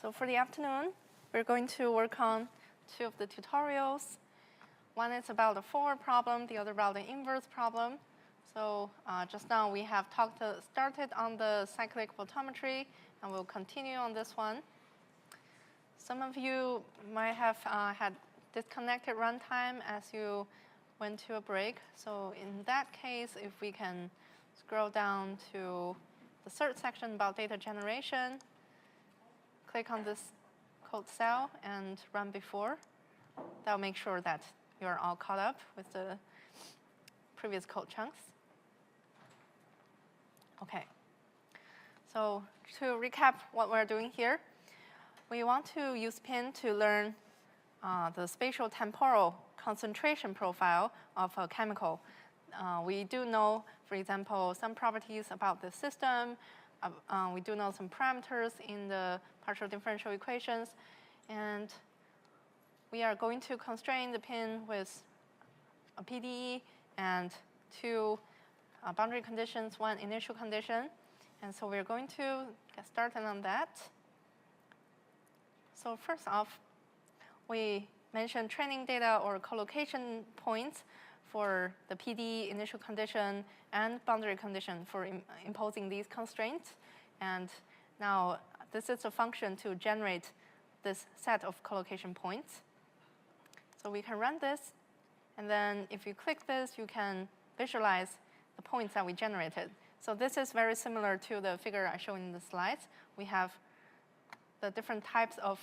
So for the afternoon, we're going to work on two of the tutorials. One is about the forward problem, the other about the inverse problem. So just now we have started on the cyclic photometry, and we'll continue on this one. Some of you might have had disconnected runtime as you went to a break. So in that case, if we can scroll down to the third section about data generation, click on this code cell and run before. That'll make sure that you're all caught up with the previous code chunks. Okay. So to recap what we're doing here, we want to use PIN to learn the spatial temporal concentration profile of a chemical. We do know, for example, some properties about the system. We do know some parameters in the partial differential equations. And we are going to constrain the PIN with a PDE and two boundary conditions, one initial condition. And so we're going to get started on that. So first off, we mentioned training data or collocation points for the PDE initial condition and boundary condition for imposing these constraints. And now this is a function to generate this set of collocation points. So we can run this, and then if you click this, you can visualize the points that we generated. So this is very similar to the figure I showed in the slides. We have the different types of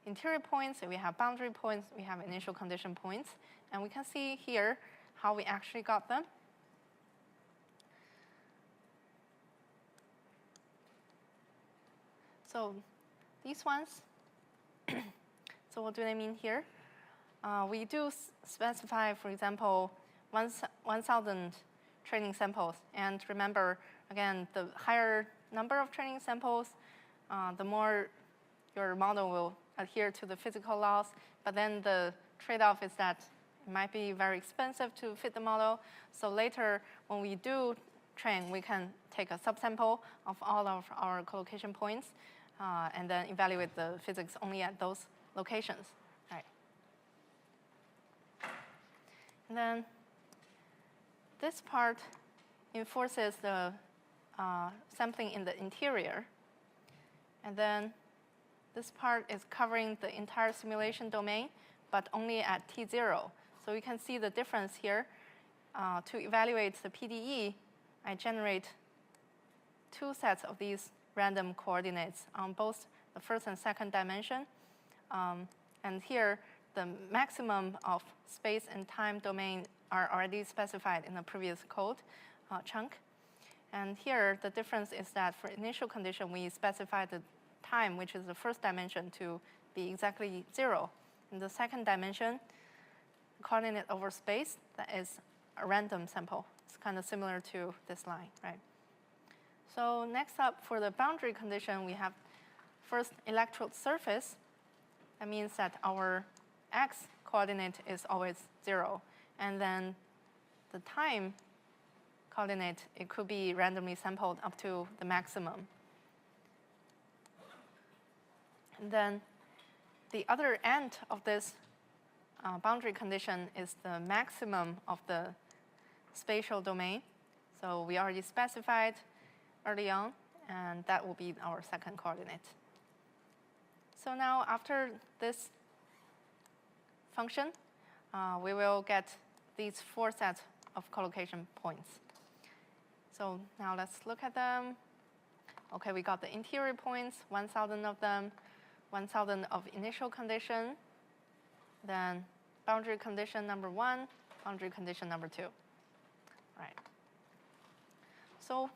interior points, we have boundary points, we have initial condition points, and we can see here how we actually got them. So these ones, so what do they mean here? We do specify, for example, 1,000 training samples. And remember, again, the higher number of training samples, the more your model will adhere to the physical laws. But then the trade-off is that it might be very expensive to fit the model. So later, when we do train, we can take a subsample of all of our collocation points and then evaluate the physics only at those locations. Right. And then this part enforces the sampling in the interior. And then this part is covering the entire simulation domain, but only at T0. So you can see the difference here. To evaluate the PDE, I generate two sets of these random coordinates on both the first and second dimension. And here, the maximum of space and time domain are already specified in the previous code chunk. And here, the difference is that for initial condition, we specify the time, which is the first dimension, to be exactly 0. In the second dimension, coordinate over space, that is a random sample. It's kind of similar to this line, right? So next up, for the boundary condition, we have first electrode surface. That means that our x coordinate is always 0. And then the time coordinate, it could be randomly sampled up to the maximum. And then the other end of this boundary condition is the maximum of the spatial domain. So we already specified early on, and that will be our second coordinate. So now after this function, we will get these 4 sets of collocation points. So now let's look at them. Okay, we got the interior points, 1,000 of them, 1,000 of initial condition, then boundary condition number 1, boundary condition number 2. All right. So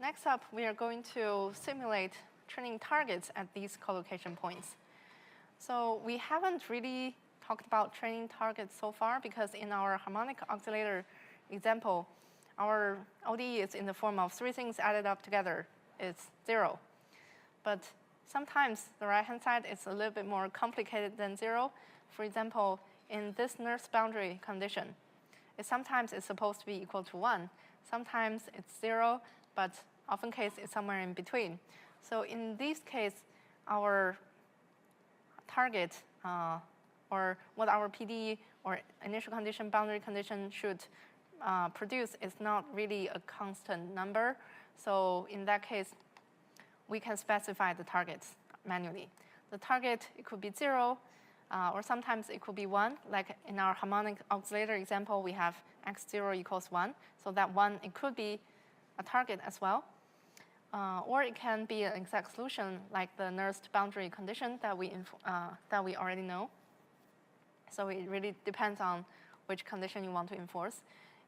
next up, we are going to simulate training targets at these collocation points. So we haven't really talked about training targets so far because in our harmonic oscillator example, our ODE is in the form of 3 things added up together. It's 0. But sometimes the right-hand side is a little bit more complicated than 0. For example, in this nurse boundary condition, sometimes it's supposed to be equal to 1. Sometimes it's 0, but often case it's somewhere in between. So in this case, our target or what our PD or initial condition, boundary condition should produce is not really a constant number. So in that case, we can specify the targets manually. The target, it could be 0, or sometimes it could be 1. Like in our harmonic oscillator example, we have x0 equals 1. So that 1, it could be a target as well. Or it can be an exact solution, like the nursed boundary condition that we already know. So it really depends on which condition you want to enforce.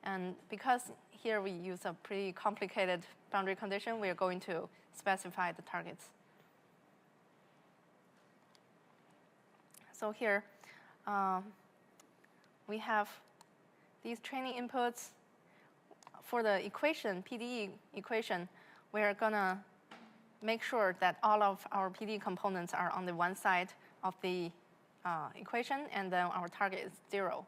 And because here we use a pretty complicated boundary condition, we are going to specify the targets. So here, we have these training inputs. For the equation, PDE equation, we're going to make sure that all of our PD components are on the one side of the equation, and then our target is 0.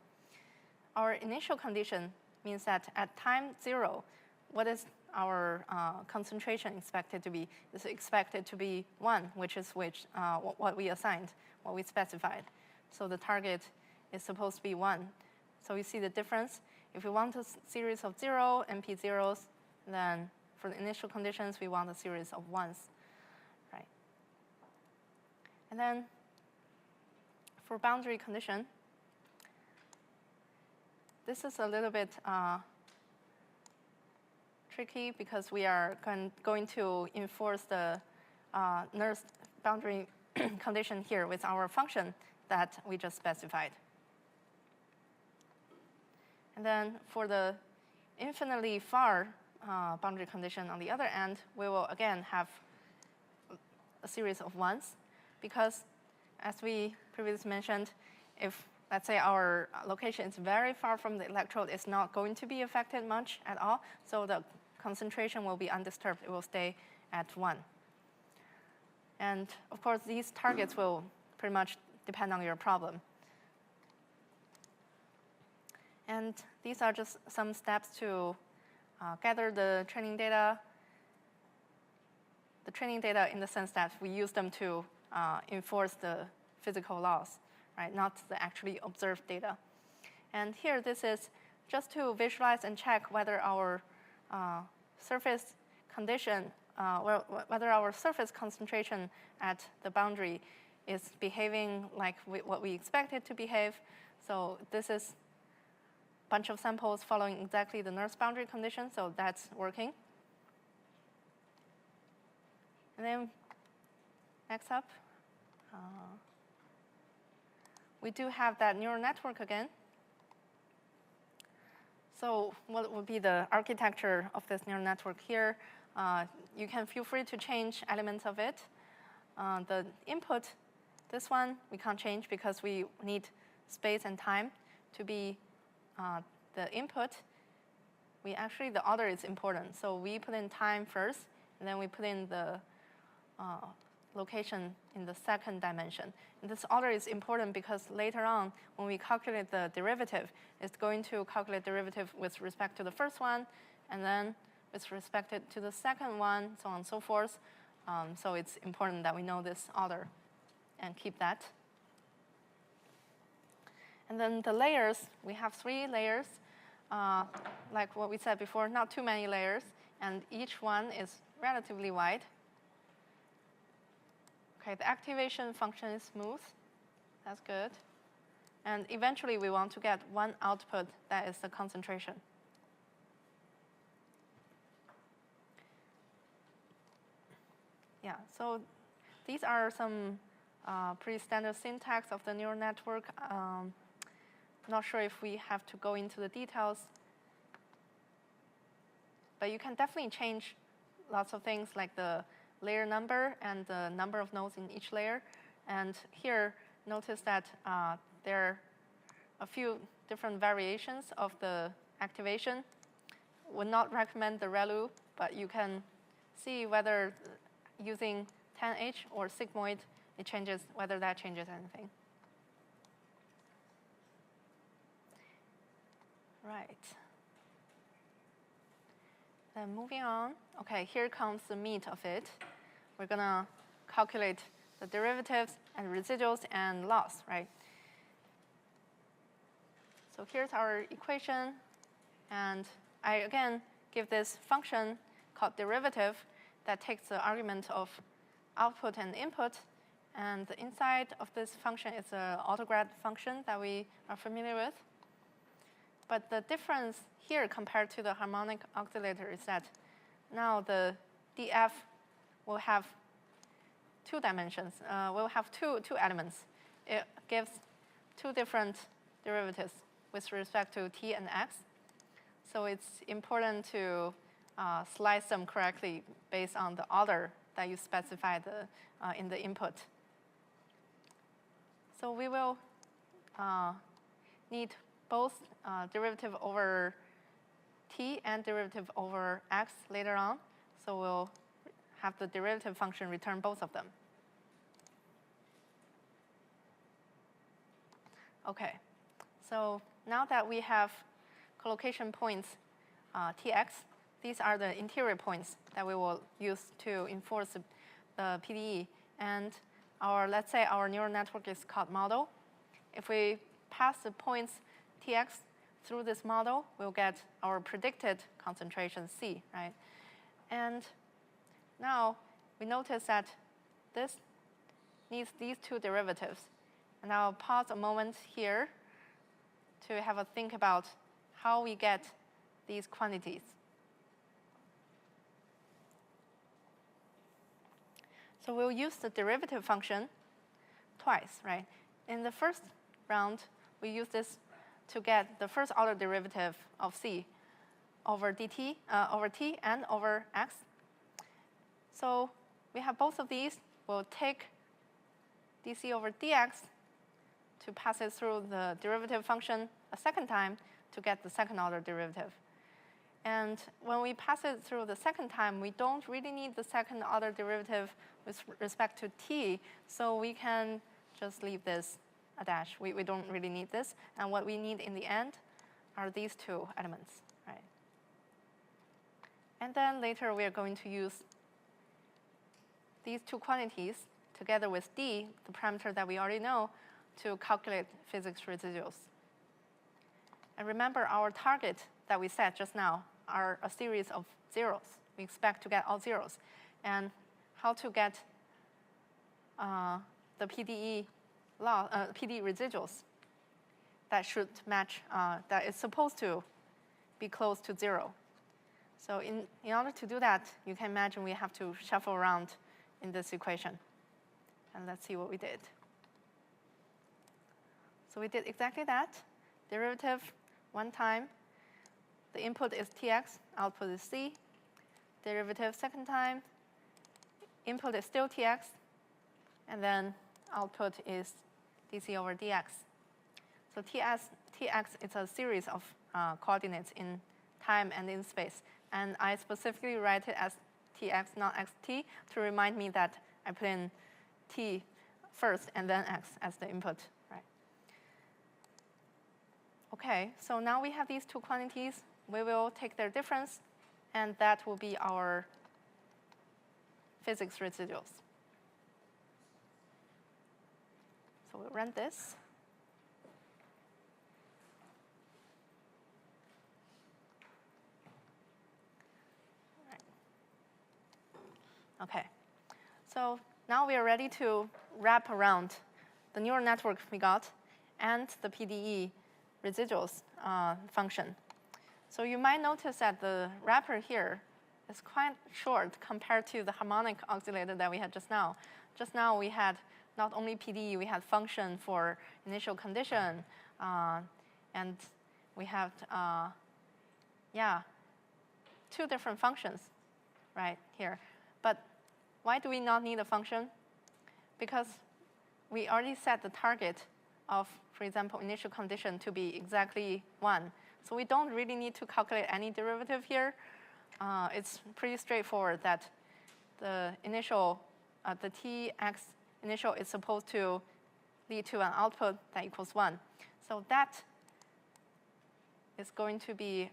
Our initial condition means that at time 0, what is our concentration expected to be? It's expected to be 1, which is what we assigned, what we specified. So the target is supposed to be 1. So you see the difference. If we want a series of 0 and P0s, then for the initial conditions, we want a series of 1s, right? And then for boundary condition, this is a little bit tricky because we are going to enforce the nursed boundary condition here with our function that we just specified. And then for the infinitely far boundary condition on the other end, we will again have a series of 1s because, as we previously mentioned, if let's say our location is very far from the electrode, it's not going to be affected much at all, so the concentration will be undisturbed. It will stay at 1. And of course, these targets will pretty much depend on your problem. And these are just some steps to gather the training data. The training data in the sense that we use them to enforce the physical laws, right? Not the actually observed data. And here, this is just to visualize and check whether our surface condition, whether our surface concentration at the boundary is behaving like what we expect it to behave. So this is a bunch of samples following exactly the nursed boundary condition, so that's working. And then next up, we do have that neural network again. So what would be the architecture of this neural network here? You can feel free to change elements of it. The input, this one, we can't change because we need space and time to be the input. The order is important. So we put in time first, and then we put in the location in the second dimension. And this order is important because later on, when we calculate the derivative, it's going to calculate derivative with respect to the first one, and then with respect to the second one, so on and so forth. So it's important that we know this order and keep that. And then the layers, we have 3 layers. Like what we said before, not too many layers, and each one is relatively wide. Okay, the activation function is smooth. That's good. And eventually, we want to get one output that is the concentration. Yeah, so these are some pretty standard syntax of the neural network. Not sure if we have to go into the details. But you can definitely change lots of things like the layer number and the number of nodes in each layer. And here, notice that there are a few different variations of the activation. Would not recommend the ReLU, but you can see whether using 10H or sigmoid, it changes, whether that changes anything. Right. Then moving on. Okay, here comes the meat of it. We're going to calculate the derivatives and residuals and loss, right? So here's our equation. And I, again, give this function called derivative that takes the argument of output and input. And inside of this function is an autograd function that we are familiar with. But the difference here compared to the harmonic oscillator is that now the df will have two dimensions. Will have two elements. It gives two different derivatives with respect to t and x. So it's important to slice them correctly based on the order that you specify in the input. So we will need both derivative over t and derivative over x later on. So we'll have the derivative function return both of them. OK, so now that we have collocation points tx, these are the interior points that we will use to enforce the PDE. And let's say our neural network is called model. If we pass the points tx through this model, we'll get our predicted concentration C, right? And now we notice that this needs these two derivatives. And I'll pause a moment here to have a think about how we get these quantities. So we'll use the derivative function twice, right? In the first round, we use this to get the first order derivative of C over dt, over t, and over x. So we have both of these. We'll take dc over dx to pass it through the derivative function a second time to get the second order derivative. And when we pass it through the second time, we don't really need the second order derivative with respect to t, so we can just leave this a dash. We don't really need this. And what we need in the end are these two elements, right? And then later we are going to use these two quantities together with d, the parameter that we already know, to calculate physics residuals. And remember, our target that we set just now are a series of zeros. We expect to get all zeros. And how to get the PDE PD residuals that should match, that is supposed to be close to 0. So in order to do that, you can imagine we have to shuffle around in this equation. And let's see what we did. So we did exactly that. Derivative one time. The input is tx, output is c. Derivative second time. Input is still tx. And then output is dc over dx. So tx is a series of coordinates in time and in space. And I specifically write it as tx, not xt, to remind me that I put in t first and then x as the input, right? OK, so now we have these two quantities. We will take their difference, and that will be our physics residuals. So we'll run this. OK, so now we are ready to wrap around the neural network we got and the PDE residuals function. So you might notice that the wrapper here is quite short compared to the harmonic oscillator that we had just now. Just now we had not only PDE, we had function for initial condition, and we have, two different functions right here. But why do we not need a function? Because we already set the target of, for example, initial condition to be exactly 1. So we don't really need to calculate any derivative here. It's pretty straightforward that the initial, the tx initial is supposed to lead to an output that equals 1. So that is going to be,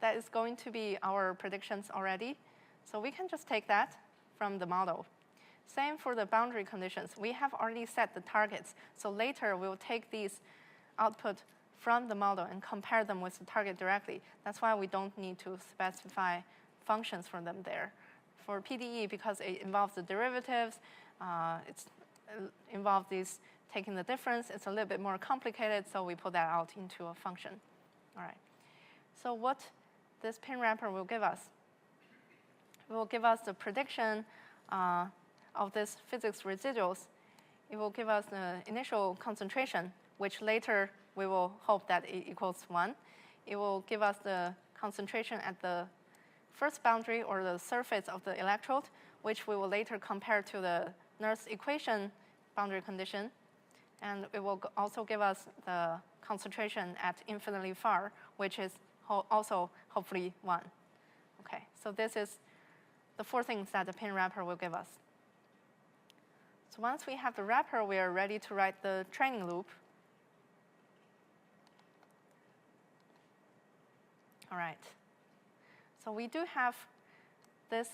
that is going to be our predictions already. So we can just take that from the model. Same for the boundary conditions. We have already set the targets. So later, we'll take these output from the model and compare them with the target directly. That's why we don't need to specify functions for them there. For PDE, because it involves the derivatives, it involves these taking the difference, it's a little bit more complicated, so we put that out into a function. All right. So what this pin wrapper will give us? It will give us the prediction of this physics residuals. It will give us the initial concentration, which later we will hope that it equals 1. It will give us the concentration at the first boundary or the surface of the electrode, which we will later compare to the Nernst equation boundary condition. And it will also give us the concentration at infinitely far, which is also hopefully 1. Okay, so this is the 4 things that the pin wrapper will give us. So once we have the wrapper, we are ready to write the training loop. All right. So we do have this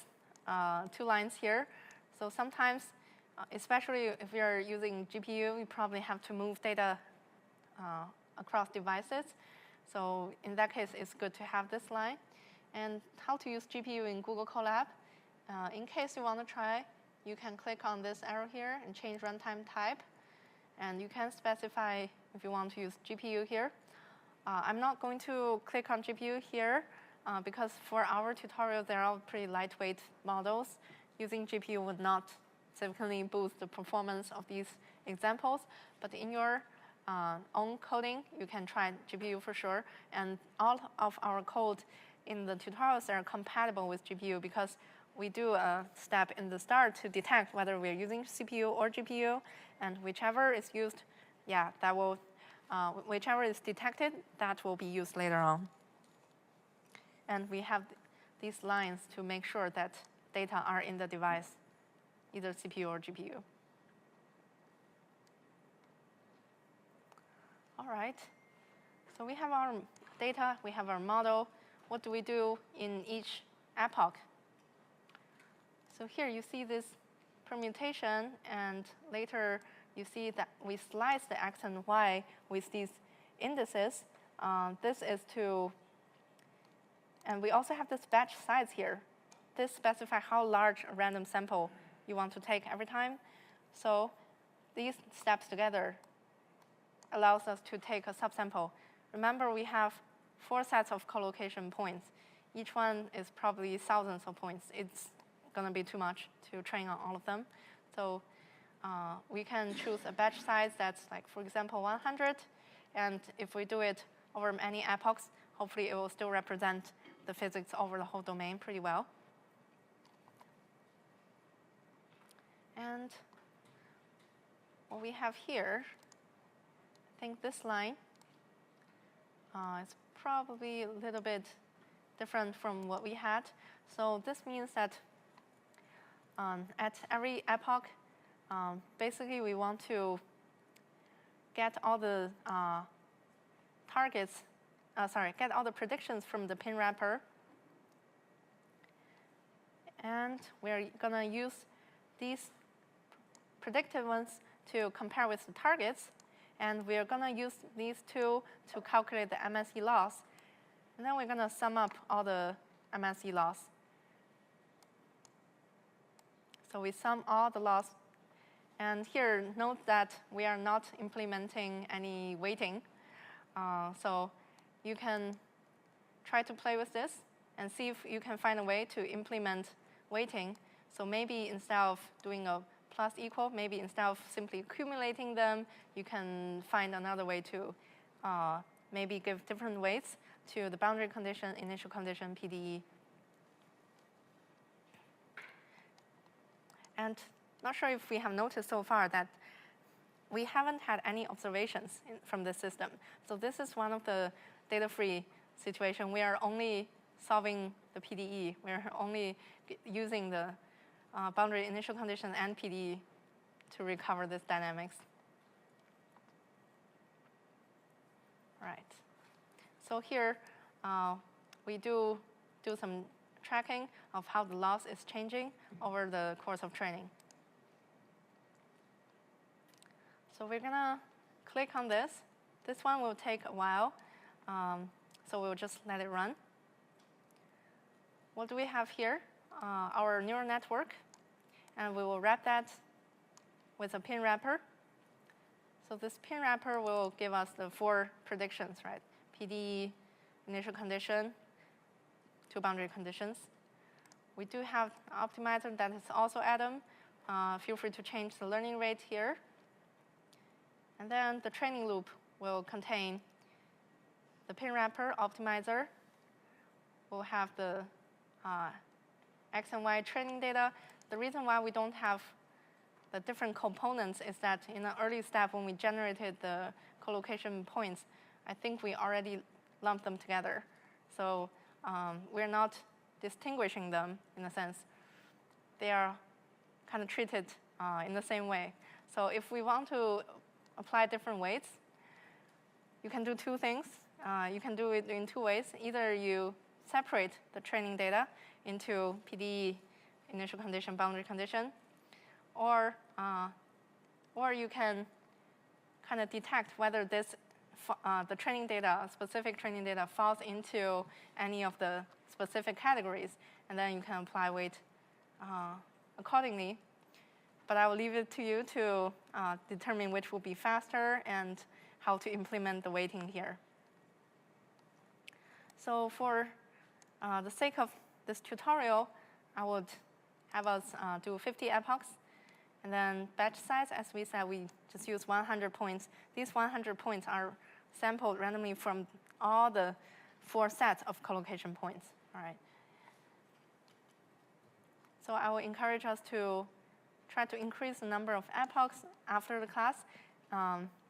2 lines here. So sometimes, especially if you're using GPU, you probably have to move data across devices. So in that case, it's good to have this line. And how to use GPU in Google Colab. In case you want to try, you can click on this arrow here and change runtime type. And you can specify if you want to use GPU here. I'm not going to click on GPU here because for our tutorial, they're all pretty lightweight models. Using GPU would not significantly boost the performance of these examples. But in your own coding, you can try GPU for sure. And all of our code in the tutorials are compatible with GPU because we do a step in the start to detect whether we're using CPU or GPU. And whichever is used, yeah, that will, whichever is detected, that will be used later on. And we have these lines to make sure that data are in the device, either CPU or GPU. All right. So we have our data, we have our model. What do we do in each epoch? So here you see this permutation, and later you see that we slice the x and y with these indices. This is to, and we also have this batch size here. This specifies how large a random sample you want to take every time. So these steps together allows us to take a subsample. Remember, we have 4 sets of collocation points. Each one is probably thousands of points. It's going to be too much to train on all of them. So we can choose a batch size that's like, for example, 100. And if we do it over many epochs, hopefully it will still represent the physics over the whole domain pretty well. And what we have here, I think this line is probably a little bit different from what we had. So this means that at every epoch, basically we want to get all the get all the predictions from the pin wrapper. And we're going to use these predictive ones to compare with the targets. And we're going to use these 2 to calculate the MSE loss. And then we're going to sum up all the MSE loss. So we sum all the loss. And here, note that we are not implementing any weighting. So you can try to play with this and see if you can find a way to implement weighting. So maybe instead of doing a plus equal, maybe instead of simply accumulating them, you can find another way to maybe give different weights to the boundary condition, initial condition, PDE. And not sure if we have noticed so far that we haven't had any observations from this system. So this is one of the data-free situations. We are only solving the PDE. We're only using the boundary initial condition and PDE to recover this dynamics. All right. So here we do some tracking of how the loss is changing over the course of training. So we're going to click on this. This one will take a while, so we'll just let it run. What do we have here? Our neural network, and we will wrap that with a pin wrapper. So this pin wrapper will give us the 4 predictions, right? PD, initial condition, 2 boundary conditions. We do have an optimizer that is also Atom. Feel free to change the learning rate here. And then the training loop will contain the pin wrapper optimizer. We'll have the X and Y training data. The reason why we don't have the different components is that in the early step when we generated the collocation points, I think we already lumped them together. So we're not distinguishing them in a sense. They are kind of treated in the same way. So if we want to apply different weights, you can do 2 things. You can do it in 2 ways. Either you separate the training data into PD, initial condition, boundary condition, or you can kind of detect whether this the training data, specific training data, falls into any of the specific categories, and then you can apply weight accordingly. But I will leave it to you to determine which will be faster and how to implement the weighting here. So for the sake of this tutorial, I would have us do 50 epochs. And then batch size, as we said, we just use 100 points. These 100 points are sampled randomly from all the 4 sets of collocation points. All right. So I will encourage us to try to increase the number of epochs after the class,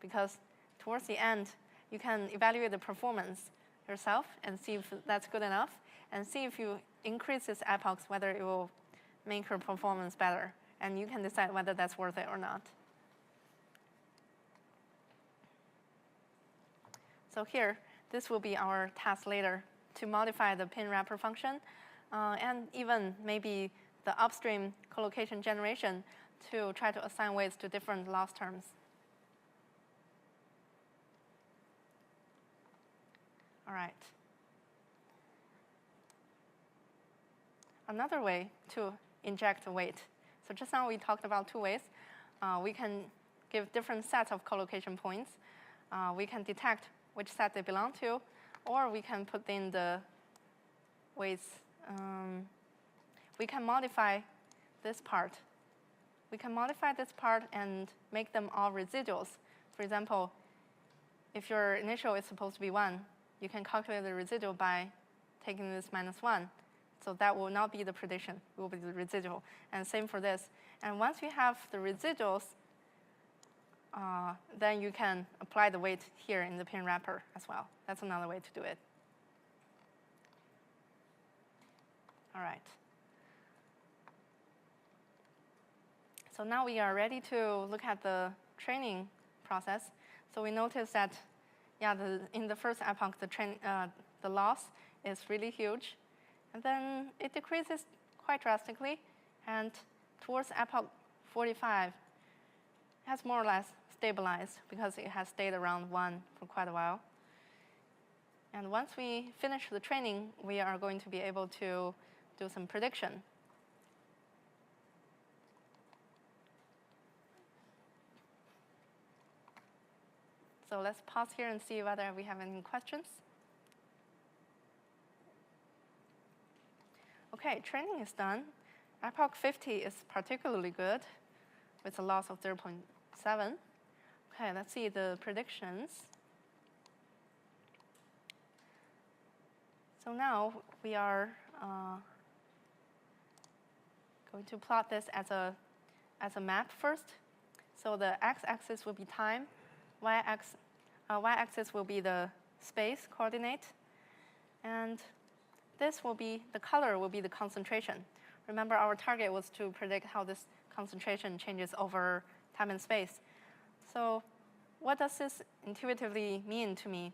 because towards the end, you can evaluate the performance yourself and see if that's good enough, and see if you increase this epochs, whether it will make your performance better. And you can decide whether that's worth it or not. So here, this will be our task later to modify the pin wrapper function, and even maybe the upstream collocation generation to try to assign weights to different loss terms. All right. Another way to inject a weight. So just now we talked about 2 ways. We can give different sets of collocation points. We can detect which set they belong to, or we can put in the weights. We can modify this part. We can modify this part and make them all residuals. For example, if your initial is supposed to be 1, you can calculate the residual by taking this -1. So that will not be the prediction. It will be the residual. And same for this. And once you have the residuals, then you can apply the weight here in the pin wrapper as well. That's another way to do it. All right. So now we are ready to look at the training process. So we notice that, yeah, in the first epoch, the loss is really huge. And then it decreases quite drastically. And towards epoch 45, it has more or less stabilized because it has stayed around 1 for quite a while. And once we finish the training, we are going to be able to do some prediction. So let's pause here and see whether we have any questions. Okay, training is done. Epoch 50 is particularly good with a loss of 0.7. Okay, let's see the predictions. So now we are going to plot this as a map first. So the x-axis will be time, y-axis will be the space coordinate, and this will be, the color will be the concentration. Remember, our target was to predict how this concentration changes over time and space. So what does this intuitively mean to me?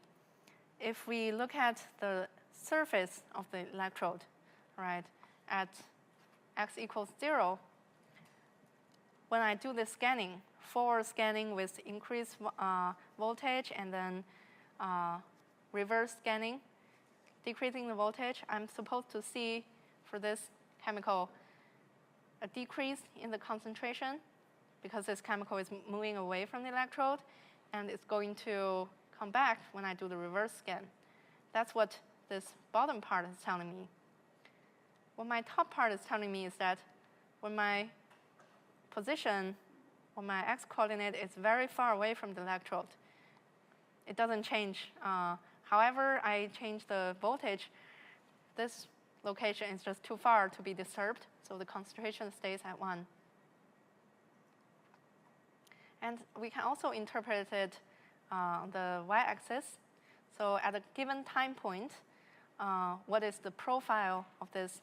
If we look at the surface of the electrode, right, at x equals 0, when I do this scanning, forward scanning with increased voltage and then reverse scanning, decreasing the voltage, I'm supposed to see for this chemical a decrease in the concentration because this chemical is moving away from the electrode, and it's going to come back when I do the reverse scan. That's what this bottom part is telling me. What my top part is telling me is that when my position, when my x-coordinate is very far away from the electrode, it doesn't change. However, I change the voltage, this location is just too far to be disturbed, so the concentration stays at 1. And we can also interpret it on the y-axis. So at a given time point, what is the profile of this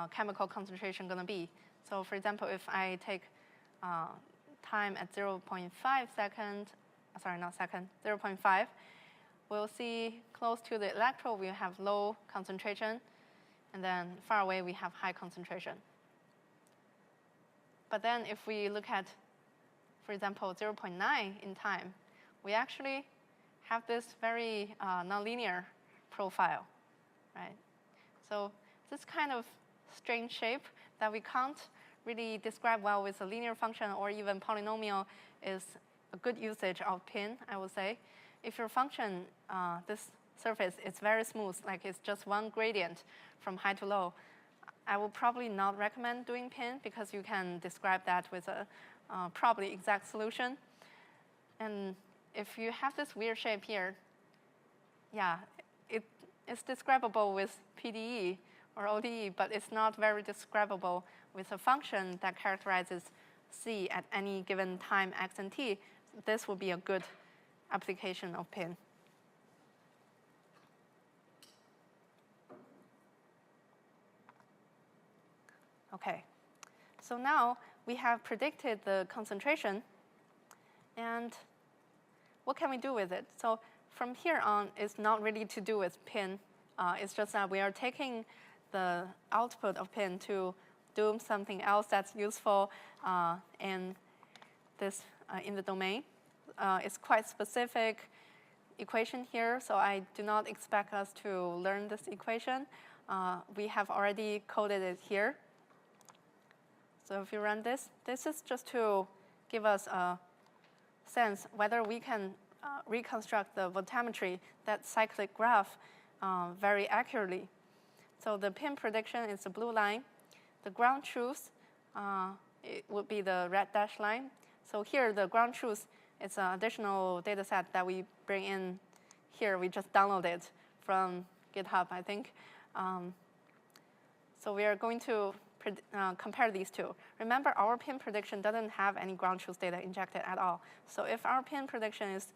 chemical concentration going to be? So for example, if I take time at 0.5 seconds, sorry, not second, 0.5, we'll see close to the electrode we have low concentration, and then far away we have high concentration. But then if we look at, for example, 0.9 in time, we actually have this very nonlinear profile, right? So this kind of strange shape that we can't really describe well with a linear function or even polynomial is a good usage of pin, I would say. If your function, this surface is very smooth, like it's just one gradient from high to low, I will probably not recommend doing pin because you can describe that with a probably exact solution. And if you have this weird shape here, yeah, it's describable with PDE or ODE, but it's not very describable with a function that characterizes C at any given time x and t. This would be a good application of pin. Okay, so now we have predicted the concentration, and what can we do with it? So from here on, it's not really to do with pin. It's just that we are taking the output of pin to do something else that's useful in the domain. It's quite specific equation here, so I do not expect us to learn this equation. We have already coded it here. So if you run this, this is just to give us a sense whether we can reconstruct the voltammetry, that cyclic graph, very accurately. So the pin prediction is the blue line. The ground truth it would be the red dashed line. So here, the ground truth is an additional data set that we bring in here. We just downloaded from GitHub, I think. So we are going to compare these two. Remember, our pin prediction doesn't have any ground truth data injected at all. So if our pin prediction is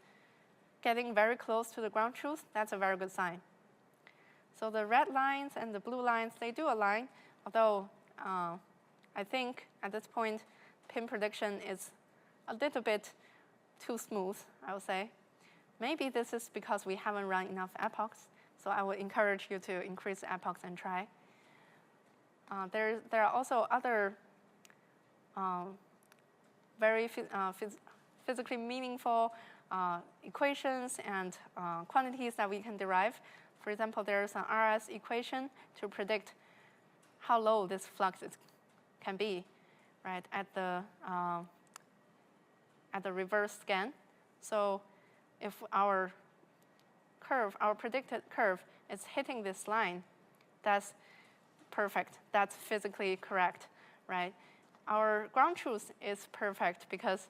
getting very close to the ground truth, that's a very good sign. So the red lines and the blue lines, they do align, although I think at this point, pin prediction is a little bit too smooth, I would say. Maybe this is because we haven't run enough epochs, so I would encourage you to increase the epochs and try. There are also other very physically meaningful equations and quantities that we can derive. For example, there's an RS equation to predict how low this flux can be, right, at the reverse scan. So if our curve, our predicted curve, is hitting this line, that's perfect. That's physically correct, right? Our ground truth is perfect because,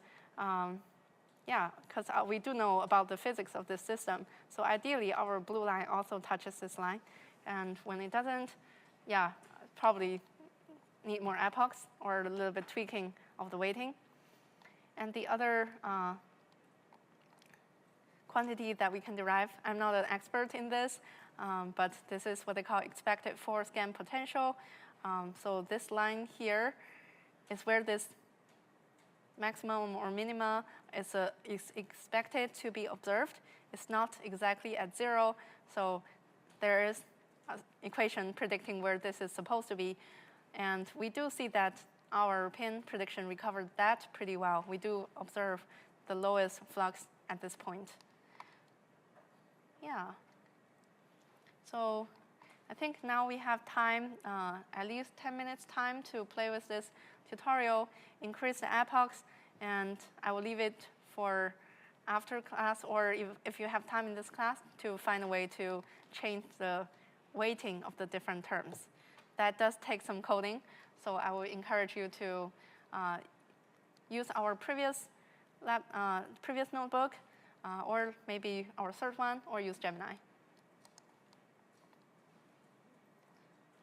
we do know about the physics of this system. So ideally, our blue line also touches this line. And when it doesn't, probably need more epochs or a little bit tweaking of the weighting. And the other quantity that we can derive, I'm not an expert in this, but this is what they call expected forward scan potential. So this line here is where this maximum or minima is expected to be observed. It's not exactly at 0, so there is equation predicting where this is supposed to be. And we do see that our pin prediction recovered that pretty well. We do observe the lowest flux at this point. Yeah. So I think now we have time, at least 10 minutes time to play with this tutorial, increase the epochs, and I will leave it for after class, or if you have time in this class, to find a way to change the weighting of the different terms. That does take some coding, so I will encourage you to use our previous notebook, or maybe our third one, or use Gemini.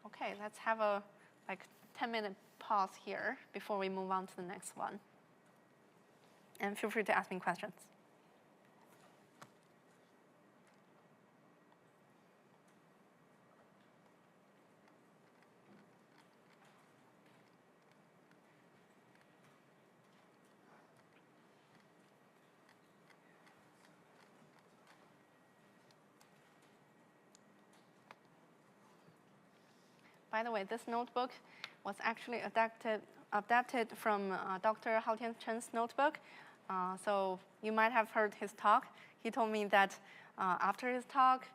Okay, let's have a 10-minute pause here before we move on to the next one. And feel free to ask me questions. By the way, this notebook was actually adapted from Dr. Haotian Chen's notebook. So you might have heard his talk. He told me that after his talk,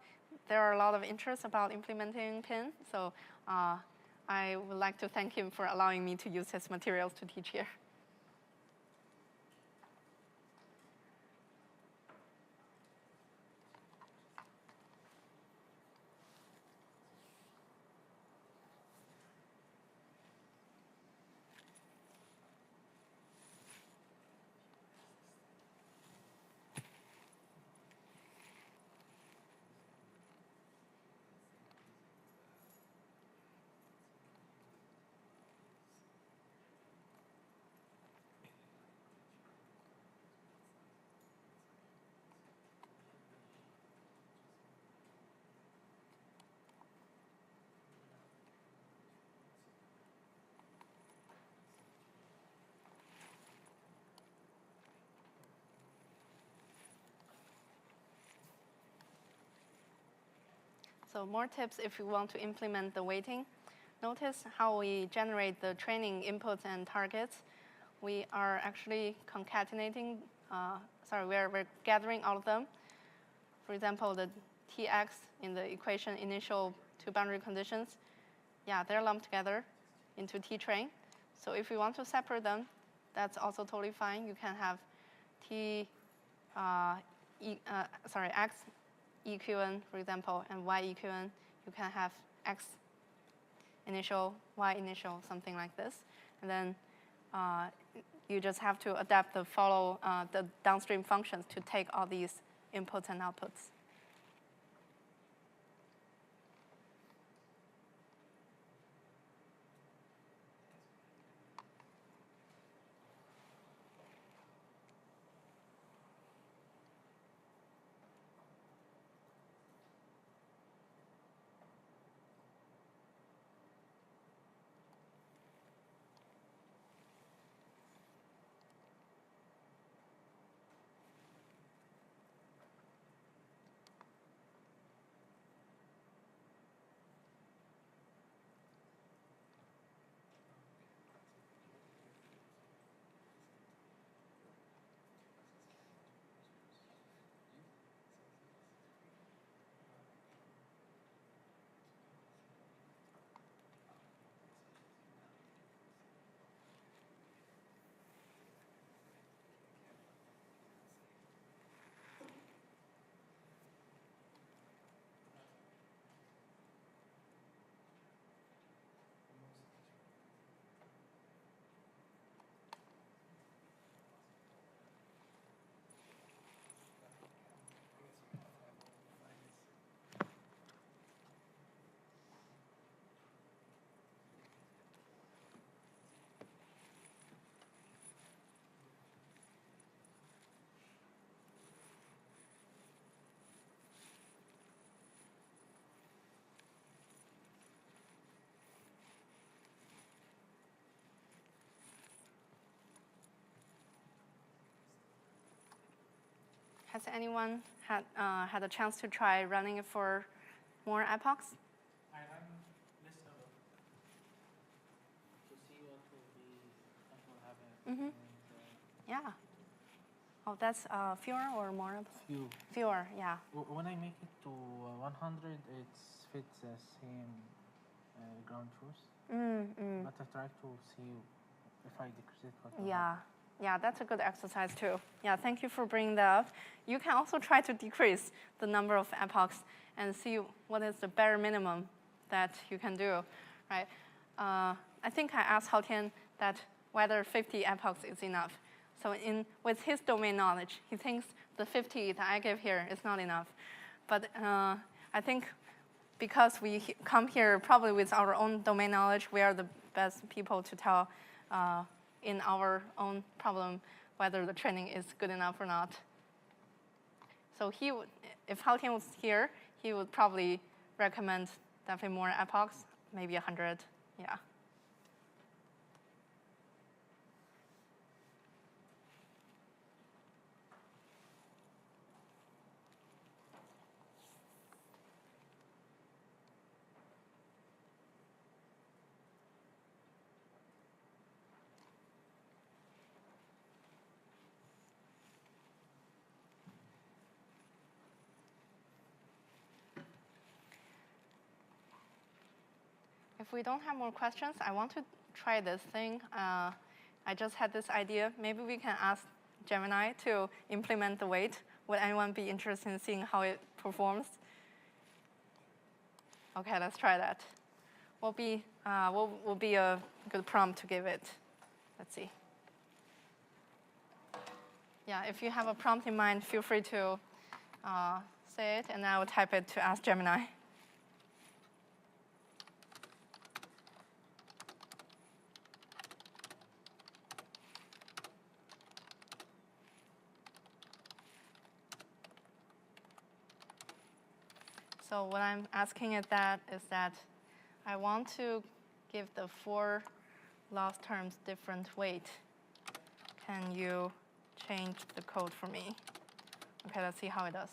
there are a lot of interest about implementing PIN. So I would like to thank him for allowing me to use his materials to teach here. So more tips if you want to implement the weighting. Notice how we generate the training inputs and targets. We are actually concatenating, we're gathering all of them. For example, the Tx in the equation initial two boundary conditions, yeah, they're lumped together into T-train. So if you want to separate them, that's also totally fine. You can have X equivalent, for example, and Y equivalent. You can have X initial, Y initial, something like this. And then you just have to adapt the downstream functions to take all these inputs and outputs. Has anyone had a chance to try running it for more epochs? I run this level to see what will happen. Yeah. Oh, that's fewer or more? Few. Fewer, yeah. When I make it to 100, it fits the same ground truth. But I try to see if I decrease it, what will happen. Yeah, that's a good exercise too. Yeah, thank you for bringing that up. You can also try to decrease the number of epochs and see what is the bare minimum that you can do, right? I think I asked Haotian that whether 50 epochs is enough. So with his domain knowledge, he thinks the 50 that I give here is not enough. But I think because we come here probably with our own domain knowledge, we are the best people to tell in our own problem whether the training is good enough or not. So if Haotian was here, he would probably recommend definitely more epochs, maybe 100, yeah. If we don't have more questions, I want to try this thing. I just had this idea. Maybe we can ask Gemini to implement the weight. Would anyone be interested in seeing how it performs? Okay, let's try that. What will be a good prompt to give it? Let's see. Yeah, if you have a prompt in mind, feel free to say it, and I will type it to ask Gemini. So what I'm asking it that is that I want to give the 4 loss terms different weight. Can you change the code for me? Okay, let's see how it does.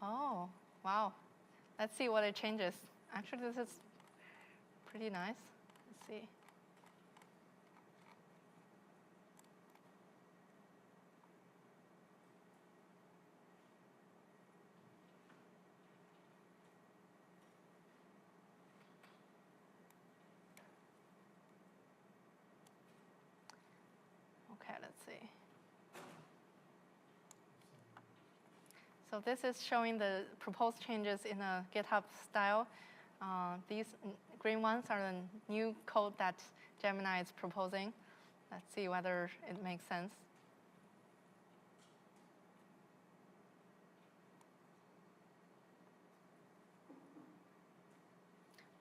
Oh, wow. Let's see what it changes. Actually, this is pretty nice. Let's see. Okay, let's see. So this is showing the proposed changes in a GitHub style. These green ones are the new code that Gemini is proposing. Let's see whether it makes sense.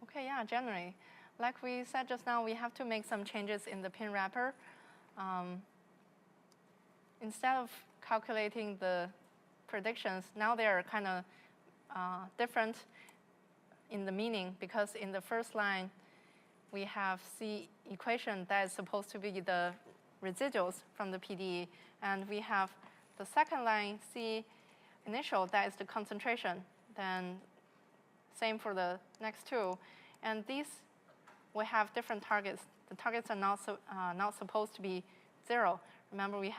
Okay, yeah, generally. Like we said just now, we have to make some changes in the pin wrapper. Instead of calculating the predictions, now they are kind of different in the meaning, because in the first line, we have C equation that is supposed to be the residuals from the PDE, and we have the second line, C initial, that is the concentration. Then same for the next two. And these will have different targets. The targets are not supposed to be 0. Remember, we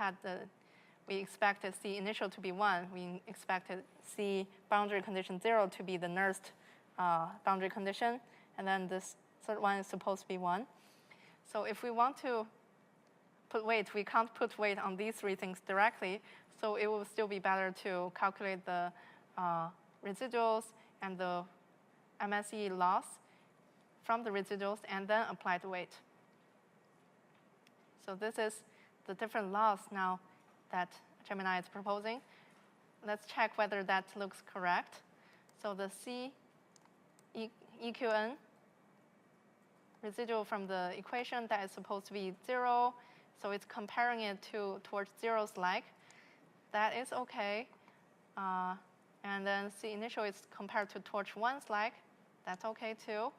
expected C initial to be 1. We expected C boundary condition 0 to be the nearest boundary condition. And then this third one is supposed to be 1. So if we want to put weight, we can't put weight on these 3 things directly. So it will still be better to calculate the residuals and the MSE loss from the residuals and then apply the weight. So this is the different loss now that Gemini is proposing. Let's check whether that looks correct. So the C EQN residual from the equation, that is supposed to be 0. So it's comparing it towards 0's like. That is okay. And then C initial is compared to towards 1's like. that's okay too.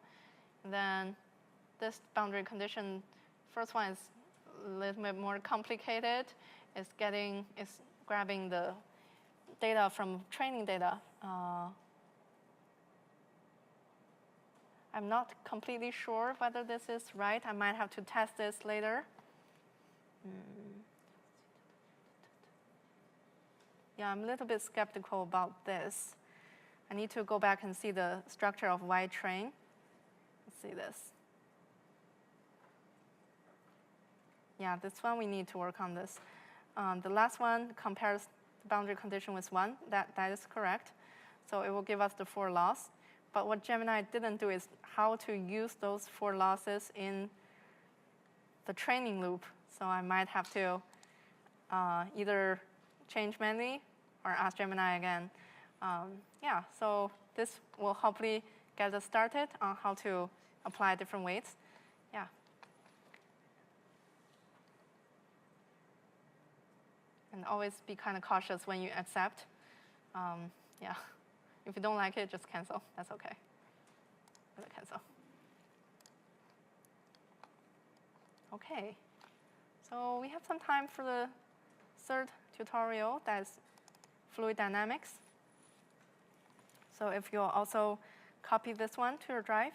And then this boundary condition, first one is a little bit more complicated. It's grabbing the data from training data. I'm not completely sure whether this is right. I might have to test this later. Yeah, I'm a little bit skeptical about this. I need to go back and see the structure of Y train. Let's see this. Yeah, this one we need to work on this. The last one compares the boundary condition with 1. That is correct. So it will give us the 4 laws. But what Gemini didn't do is how to use those 4 losses in the training loop. So I might have to either change manually or ask Gemini again. Yeah, so this will hopefully get us started on how to apply different weights. Yeah. And always be kind of cautious when you accept. Yeah. If you don't like it, just cancel. That's okay. Cancel. Okay. So we have some time for the third tutorial, that's fluid dynamics. So if you'll also copy this one to your drive.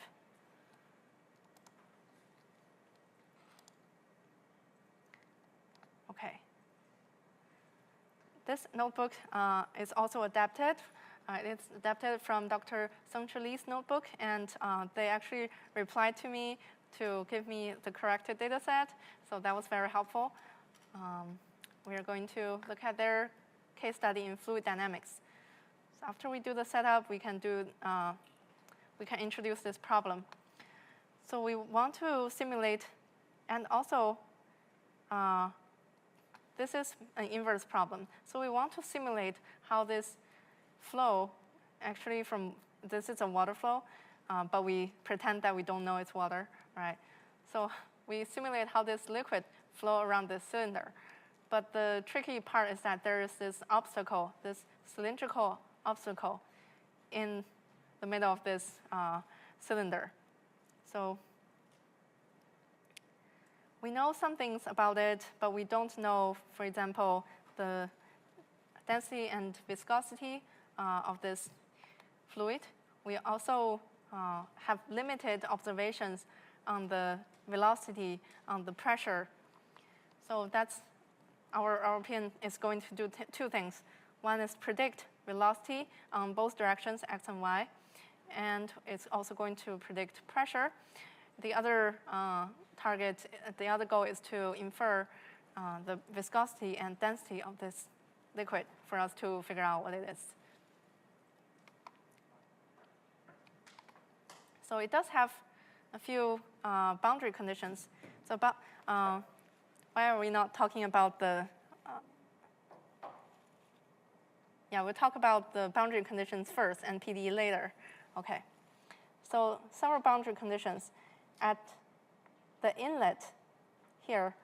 Okay. This notebook is also adapted. It's adapted from Dr. Sung-Chul Lee's notebook, and they actually replied to me to give me the corrected data set, so that was very helpful. We are going to look at their case study in fluid dynamics. So after we do the setup, we can introduce this problem. So we want to simulate, and also this is an inverse problem. So we want to simulate how this flow, actually this is a water flow, but we pretend that we don't know it's water, right? So we simulate how this liquid flow around this cylinder. But the tricky part is that there is this obstacle, this cylindrical obstacle in the middle of this cylinder. So we know some things about it, but we don't know, for example, the density and viscosity of this fluid. We also have limited observations on the velocity, on the pressure. So that's our opinion is going to do 2 things. One is predict velocity on both directions, x and y, and it's also going to predict pressure. The other the other goal is to infer the viscosity and density of this liquid for us to figure out what it is. So it does have a few boundary conditions. So why are we not talking about the, we'll talk about the boundary conditions first and PDE later. Okay. So several boundary conditions. At the inlet here,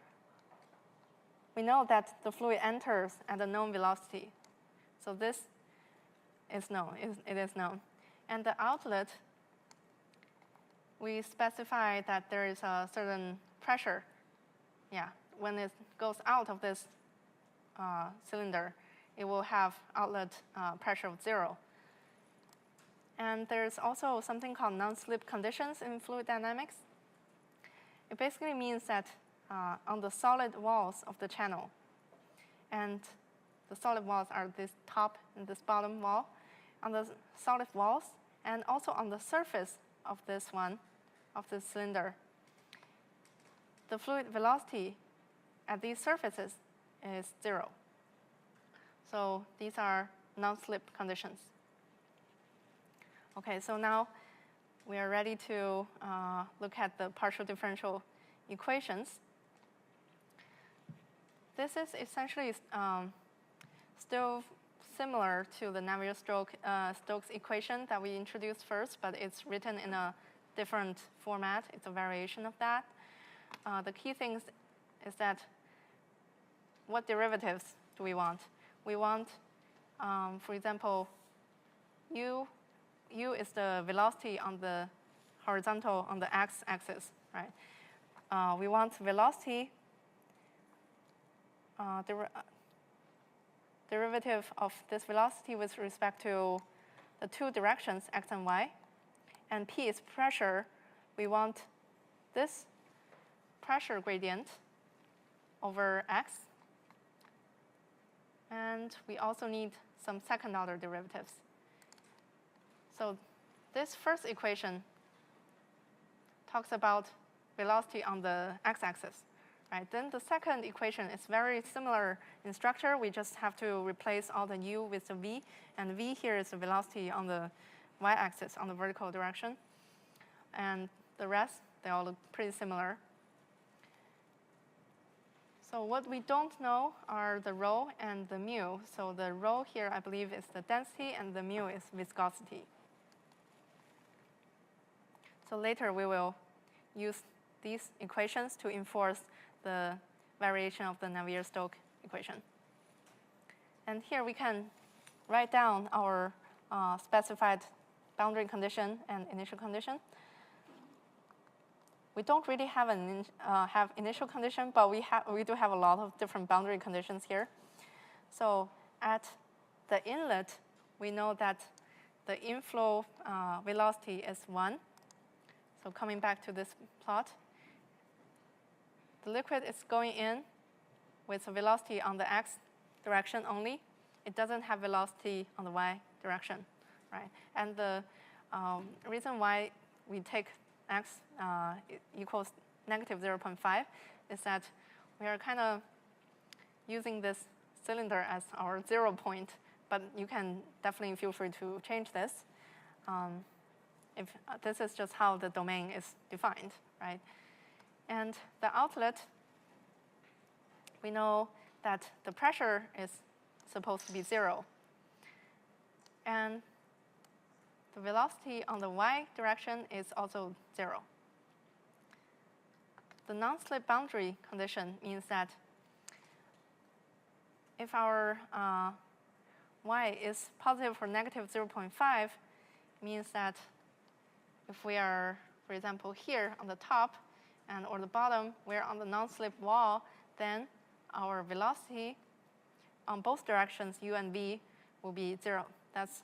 we know that the fluid enters at a known velocity. So this is known, it is known. And the outlet, we specify that there is a certain pressure. Yeah, when it goes out of this cylinder, it will have outlet pressure of 0. And there's also something called non-slip conditions in fluid dynamics. It basically means that on the solid walls of the channel, and the solid walls are this top and this bottom wall, on the solid walls, and also on the surface of this cylinder, the fluid velocity at these surfaces is 0. So these are non-slip conditions. Okay, so now we are ready to look at the partial differential equations. This is essentially still similar to the Navier-Stokes equation that we introduced first, but it's written in a different format. It's a variation of that. The key things is that what derivatives do we want? We want, for example, u u is the velocity on the horizontal, on the x-axis, right? We want velocity derivative of this velocity with respect to the two directions, x and y. And P is pressure. We want this pressure gradient over x. And we also need some second order derivatives. So this first equation talks about velocity on the x-axis. Right? Then the second equation is very similar in structure. We just have to replace all the u with the v. And v here is the velocity on the y-axis, on the vertical direction. And the rest, they all look pretty similar. So what we don't know are the rho and the mu. So the rho here, I believe, is the density, and the mu is viscosity. So later we will use these equations to enforce the variation of the Navier-Stokes equation. And here we can write down our specified boundary condition and initial condition. We don't really have have initial condition, but we do have a lot of different boundary conditions here. So at the inlet, we know that the inflow velocity is 1. So coming back to this plot, the liquid is going in with a velocity on the x direction only. It doesn't have velocity on the y direction, right? And the reason why we take x equals negative 0.5 is that we are kind of using this cylinder as our 0 point, but you can definitely feel free to change this. If this is just how the domain is defined, right? And the outlet, we know that the pressure is supposed to be 0. And the velocity on the y direction is also 0. The non-slip boundary condition means that if our y is positive or negative 0.5, means that if we are, for example, here on the top or the bottom, we're on the non-slip wall, then our velocity on both directions, u and v, will be 0. That's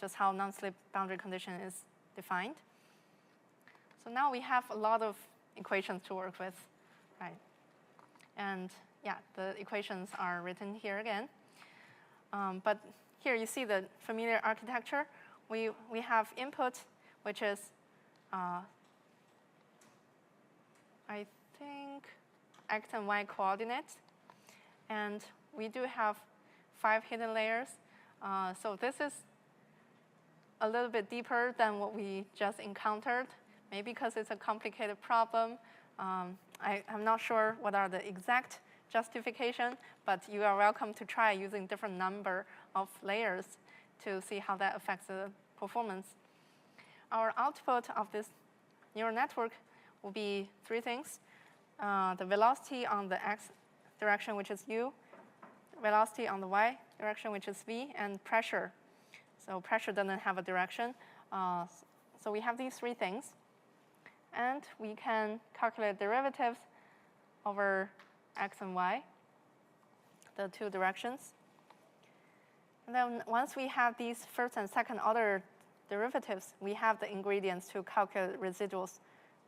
just how non-slip boundary condition is defined. So now we have a lot of equations to work with, right? And yeah, the equations are written here again. But here you see the familiar architecture. We have input, which is, I think, x and y coordinates. And we do have 5 hidden layers. So this is a little bit deeper than what we just encountered, maybe because it's a complicated problem. I'm not sure what are the exact justification, but you are welcome to try using different number of layers to see how that affects the performance. Our output of this neural network will be 3 things. The velocity on the x direction, which is u, velocity on the y direction, which is v, and pressure. So pressure doesn't have a direction. So we have these 3 things. And we can calculate derivatives over x and y, the 2 directions. And then once we have these first and second order derivatives, we have the ingredients to calculate residuals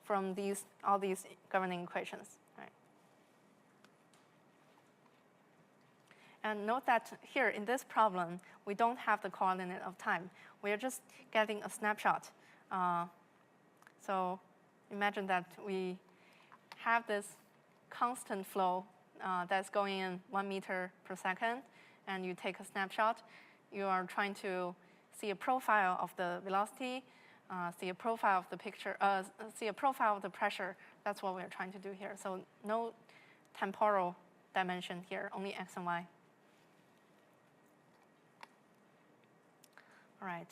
from all these governing equations. Right? And note that here in this problem, we don't have the coordinate of time. We are just getting a snapshot. So imagine that we have this constant flow that's going in 1 meter per second, and you take a snapshot. You are trying to see a profile of the velocity, see a profile of the picture, see a profile of the pressure. That's what we're trying to do here. So no temporal dimension here, only x and y. All right.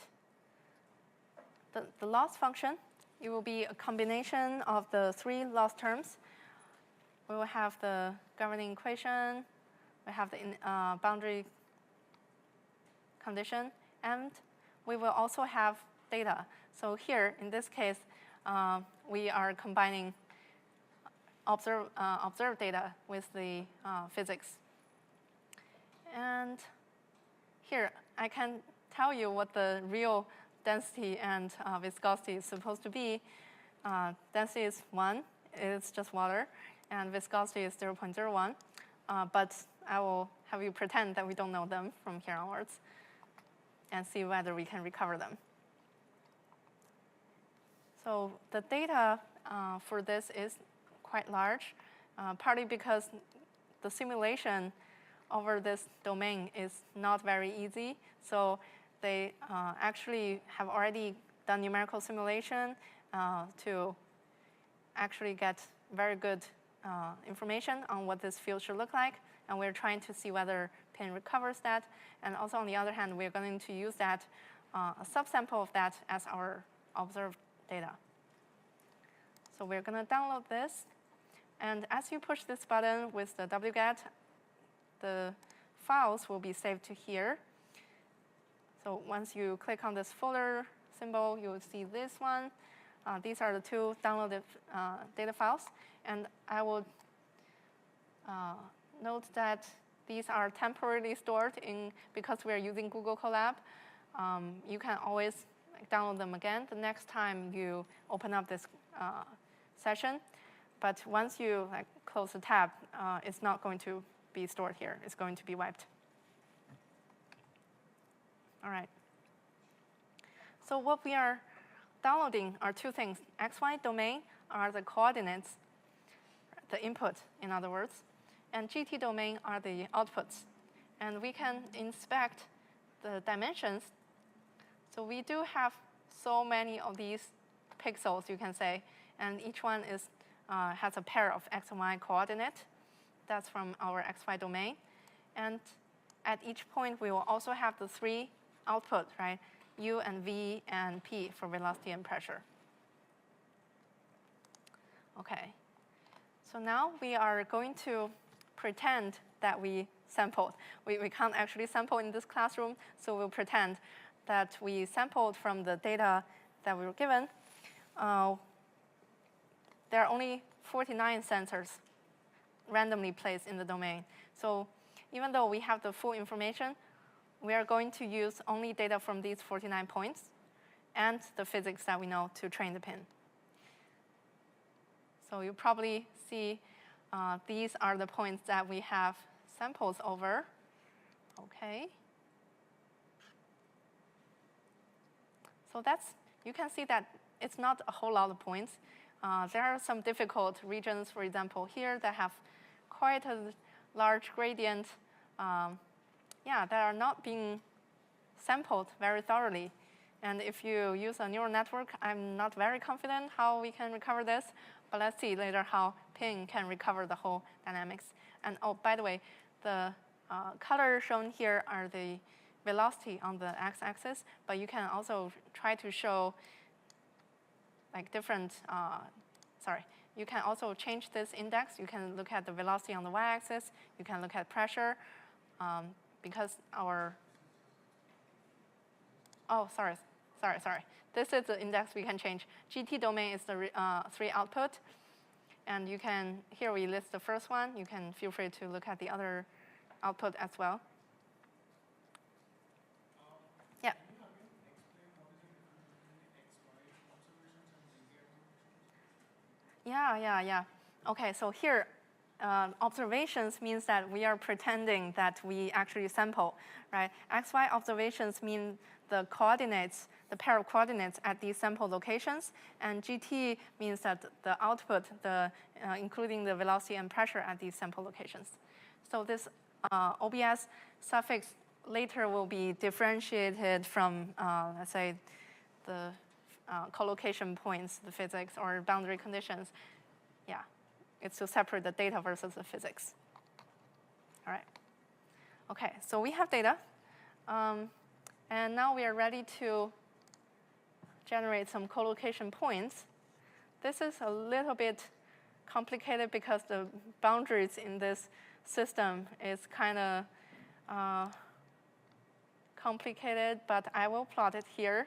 The loss function, it will be a combination of the 3 loss terms. We will have the governing equation, we have the boundary condition, and we will also have data. So here, in this case, we are combining observed data with the physics. And here, I can tell you what the real density and viscosity is supposed to be. Density is 1, it's just water, and viscosity is 0.01. But I will have you pretend that we don't know them from here onwards and see whether we can recover them. So the data for this is quite large, partly because the simulation over this domain is not very easy. So they actually have already done numerical simulation to actually get very good information on what this field should look like. And we're trying to see whether PIN recovers that. And also, on the other hand, we're going to use that, a subsample of that as our observed data. So we're going to download this. And as you push this button with the wget, the files will be saved to here. So once you click on this folder symbol, you will see this one. These are the 2 downloaded data files. And I will note that these are temporarily stored because we are using Google Colab. You can always download them again the next time you open up this session. But once you close the tab, it's not going to be stored here. It's going to be wiped. All right. So what we are downloading are 2 things. XY domain are the coordinates, the input, in other words. And GT domain are the outputs. And we can inspect the dimensions. So we do have so many of these pixels, you can say. And each one has a pair of x and y coordinate. That's from our XY domain. And at each point, we will also have the 3 output, right? U and V and P for velocity and pressure. Okay. So now we are going to pretend that we sampled. We can't actually sample in this classroom, so we'll pretend that we sampled from the data that we were given. There are only 49 sensors randomly placed in the domain. So even though we have the full information, we are going to use only data from these 49 points and the physics that we know to train the PIN. So you probably see these are the points that we have samples over. Okay. So you can see that it's not a whole lot of points. There are some difficult regions, for example, here that have quite a large gradient that are not being sampled very thoroughly. And if you use a neural network, I'm not very confident how we can recover this. But let's see later how PIN can recover the whole dynamics. And oh, by the way, the color shown here are the velocity on the x-axis. But you can also try to show different, you can also change this index. You can look at the velocity on the y-axis. You can look at pressure. Because sorry. This is the index we can change. GT domain is the 3 output. And you can, here we list the first one. You can feel free to look at the other output as well. Yeah. Yeah. Okay, so here, observations means that we are pretending that we actually sample, right? XY observations mean the coordinates, the pair of coordinates at these sample locations, and GT means that the output, including the velocity and pressure at these sample locations. So this OBS suffix later will be differentiated from, let's say, the collocation points, the physics, or boundary conditions. Yeah, it's to separate the data versus the physics. All right. Okay, so we have data. And now we are ready to generate some collocation points. This is a little bit complicated because the boundaries in this system is kind of complicated, but I will plot it here.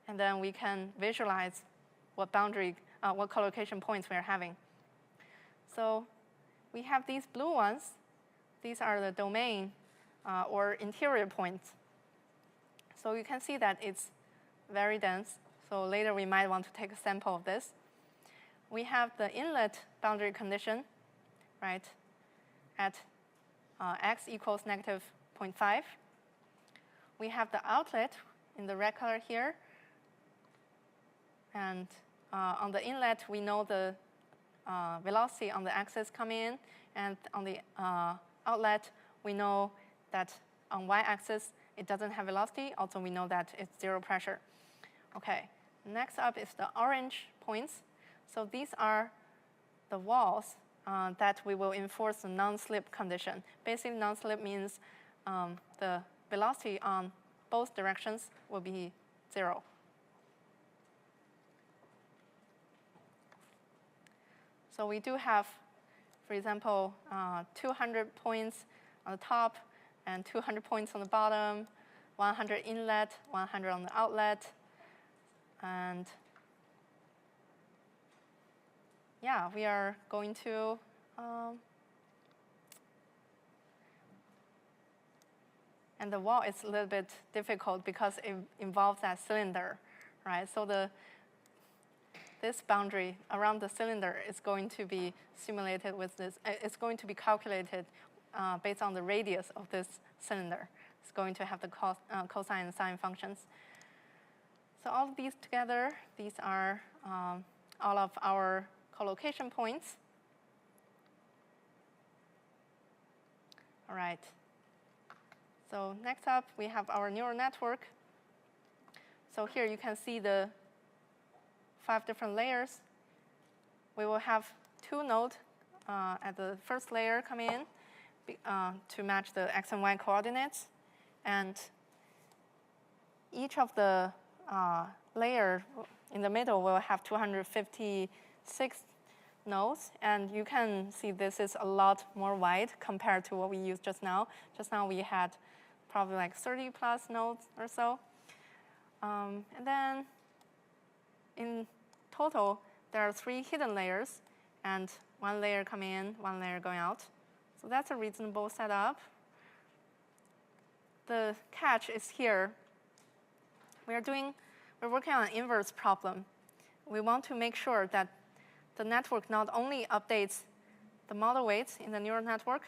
And then we can visualize what what collocation points we are having. So we have these blue ones. These are the domain or interior points. So you can see that it's very dense. So later we might want to take a sample of this. We have the inlet boundary condition, right, at x equals negative 0.5. We have the outlet in the red color here. And on the inlet, we know the velocity on the axis coming in. And on the outlet, we know that on y-axis, it doesn't have velocity. Also, we know that it's zero pressure. OK, next up is the orange points. So these are the walls that we will enforce the non-slip condition. Basically, non-slip means the velocity on both directions will be 0. So we do have, for example, 200 points on the top and 200 points on the bottom, 100 inlet, 100 on the outlet. And yeah, we are going to and the wall is a little bit difficult because it involves that cylinder, right? So this boundary around the cylinder is going to be simulated with this. It's going to be calculated based on the radius of this cylinder. It's going to have the cosine and sine functions. So all of these together, these are all of our collocation points. All right. So next up, we have our neural network. So here you can see the 5 different layers. We will have 2 nodes at the first layer come in to match the x and y coordinates. And each of the layer in the middle will have 256 nodes. And you can see this is a lot more wide compared to what we used just now. Just now we had probably like 30 plus nodes or so. And then in total, there are 3 hidden layers, and 1 layer coming in, 1 layer going out. So that's a reasonable setup. The catch is here. We're working on an inverse problem. We want to make sure that the network not only updates the model weights in the neural network,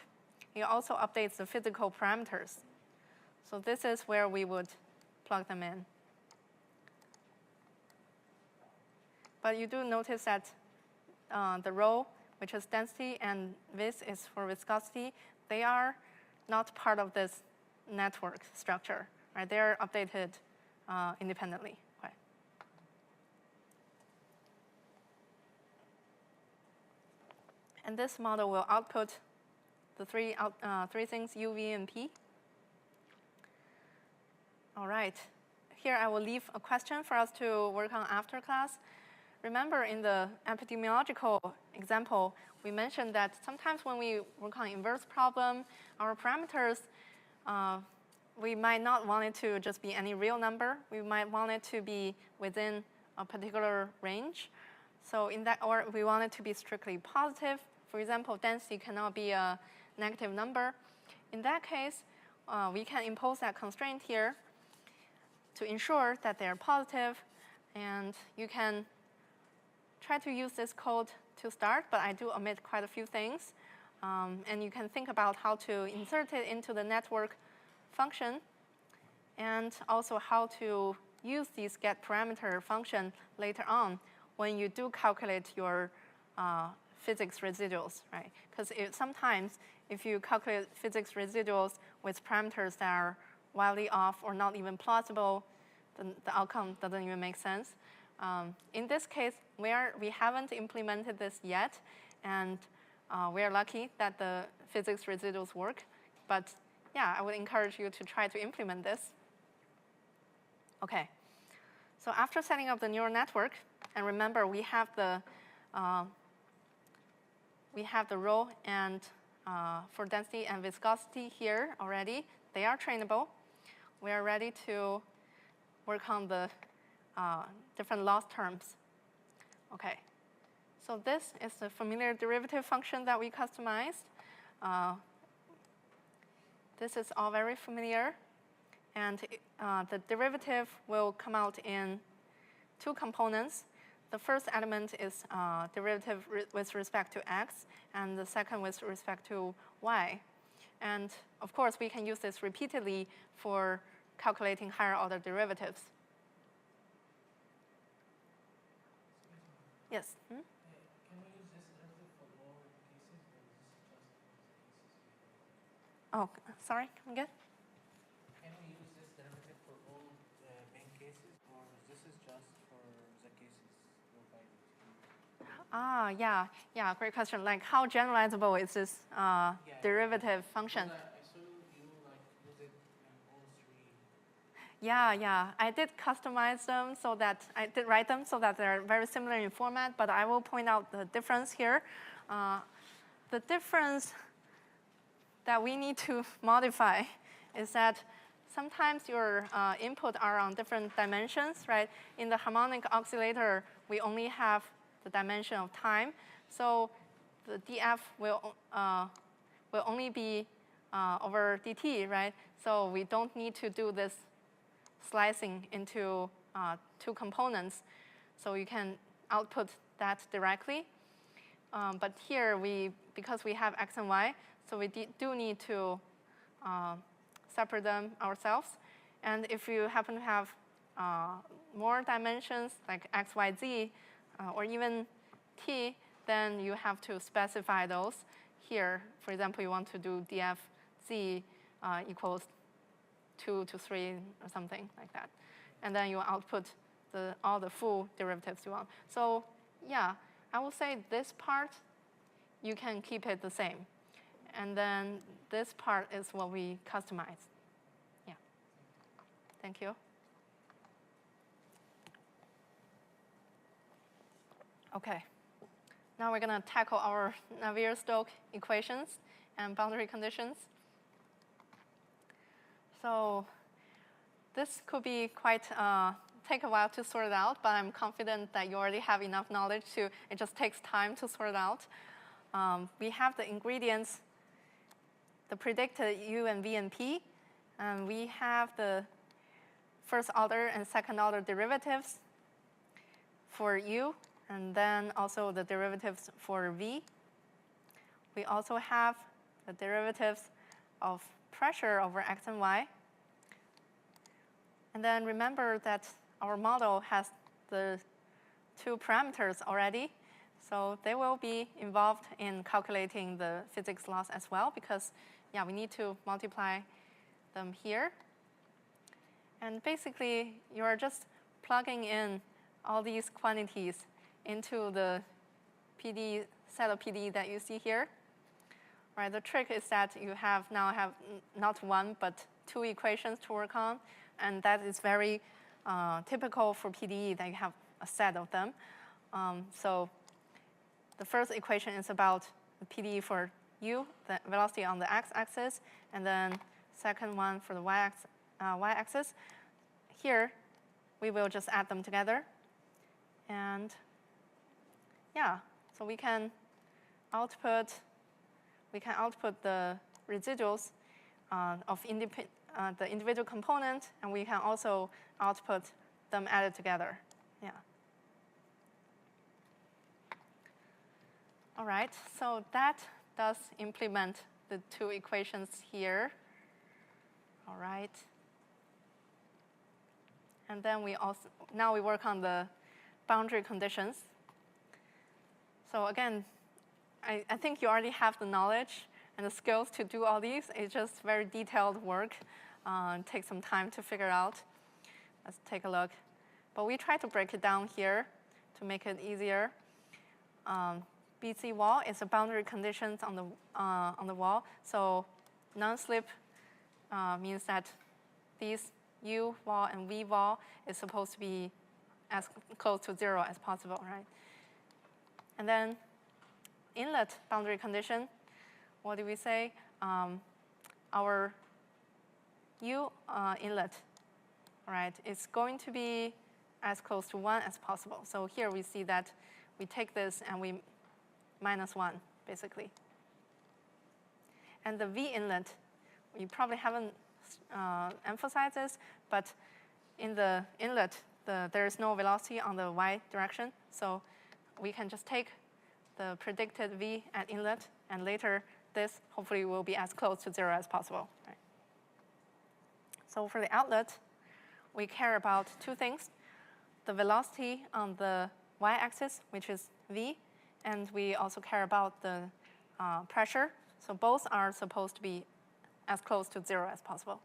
it also updates the physical parameters. So this is where we would plug them in. But you do notice that the rho, which is density, and vis is for viscosity, they are not part of this network structure. Right? They are updated independently. Okay. And this model will output the three things, U, V, and P. All right. Here I will leave a question for us to work on after class. Remember in the epidemiological example, we mentioned that sometimes when we work on inverse problem, our parameters, we might not want it to just be any real number. We might want it to be within a particular range. So in that, or we want it to be strictly positive. For example, density cannot be a negative number. In that case, we can impose that constraint here to ensure that they are positive. And you can try to use this code to start, but I do omit quite a few things. And you can think about how to insert it into the network function, and also how to use these get parameter function later on when you do calculate your physics residuals, right? Because sometimes if you calculate physics residuals with parameters that are wildly off or not even plausible, then the outcome doesn't even make sense. In this case, we haven't implemented this yet, and we are lucky that the physics residuals work. But yeah, I would encourage you to try to implement this. OK. So after setting up the neural network, and remember we have the rho and for density and viscosity here already. They are trainable. We are ready to work on the different loss terms. Okay, so this is the familiar derivative function that we customized. This is all very familiar. And the derivative will come out in two components. The first element is derivative with respect to x, and the second with respect to y. And of course, we can use this repeatedly for calculating higher order derivatives. Yes? Can we use this derivative for all cases, or is this just for the cases? Oh, sorry, come again? Can we use this derivative for all main cases, or this is just for the cases whereby Yeah, great question. Like, how generalizable is this derivative function? I saw you use it in all three. Yeah, I did customize them so that I did write them so that they're very similar in format, but I will point out the difference here. The difference that we need to modify is that sometimes your input are on different dimensions, right? In the harmonic oscillator, we only have the dimension of time, so the df will only be over dt, right? So we don't need to do this slicing into two components, so you can output that directly. But here, because we have x and y, so we do need to separate them ourselves. And if you happen to have more dimensions, like x, y, z, or even t, then you have to specify those. Here, for example, you want to do df z equals 2 to 3 or something like that. And then you output all the full derivatives you want. So yeah, I will say this part, you can keep it the same. And then this part is what we customize. Yeah. Thank you. Okay. Now we're going to tackle our Navier-Stokes equations and boundary conditions. So this could be quite take a while to sort it out, but I'm confident that you already have enough knowledge to. It just takes time to sort it out. We have the ingredients, the predicted u and v and p, and we have the first order and second order derivatives for u, and then also the derivatives for v. We also have the derivatives of pressure over x and y. And then remember that our model has the two parameters already, so they will be involved in calculating the physics laws as well, because yeah, we need to multiply them here. And basically, you are just plugging in all these quantities into the PD set of PD that you see here. Right, the trick is that you now have not one, but two equations to work on, and that is very typical for PDE that you have a set of them. So the first equation is about the PDE for u, the velocity on the x-axis, and then second one for the y-axis. Here, we will just add them together. And yeah, so we can output the residuals of the individual component, and we can also output them added together. Yeah. All right, so that does implement the two equations here. All right. And then now we work on the boundary conditions. So again, I think you already have the knowledge and the skills to do all these. It's just very detailed work. It takes some time to figure out. Let's take a look. But we try to break it down here to make it easier. BC wall is the boundary conditions on the wall. So non-slip means that these U wall and V wall is supposed to be as close to 0 as possible, right? And then inlet boundary condition, what do we say? Our U inlet, right, is going to be as close to 1 as possible. So here we see that we take this and we minus 1, basically. And the V inlet, we probably haven't emphasized this, but in the inlet, there is no velocity on the y direction. So we can just take the predicted V at inlet, and later this hopefully will be as close to 0 as possible. Right? So for the outlet, we care about two things: the velocity on the y-axis, which is V, and we also care about the pressure. So both are supposed to be as close to 0 as possible.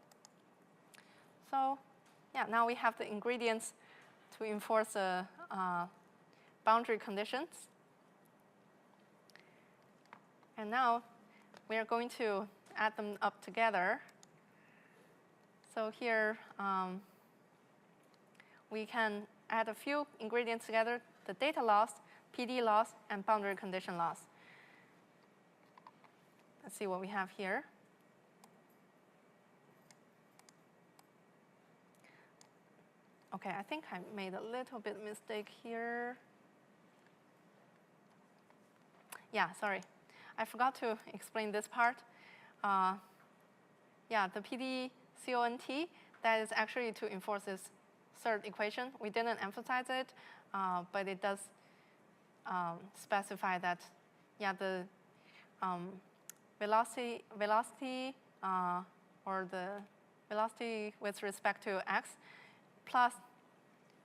So yeah, now we have the ingredients to enforce the boundary conditions. And now we are going to add them up together. So here we can add a few ingredients together: the data loss, PD loss, and boundary condition loss. Let's see what we have here. Okay, I think I made a little bit mistake here. Yeah, sorry. I forgot to explain this part. Yeah, the PD CONT, that is actually to enforce this third equation. We didn't emphasize it, but it does specify that, yeah, the velocity or the velocity with respect to x plus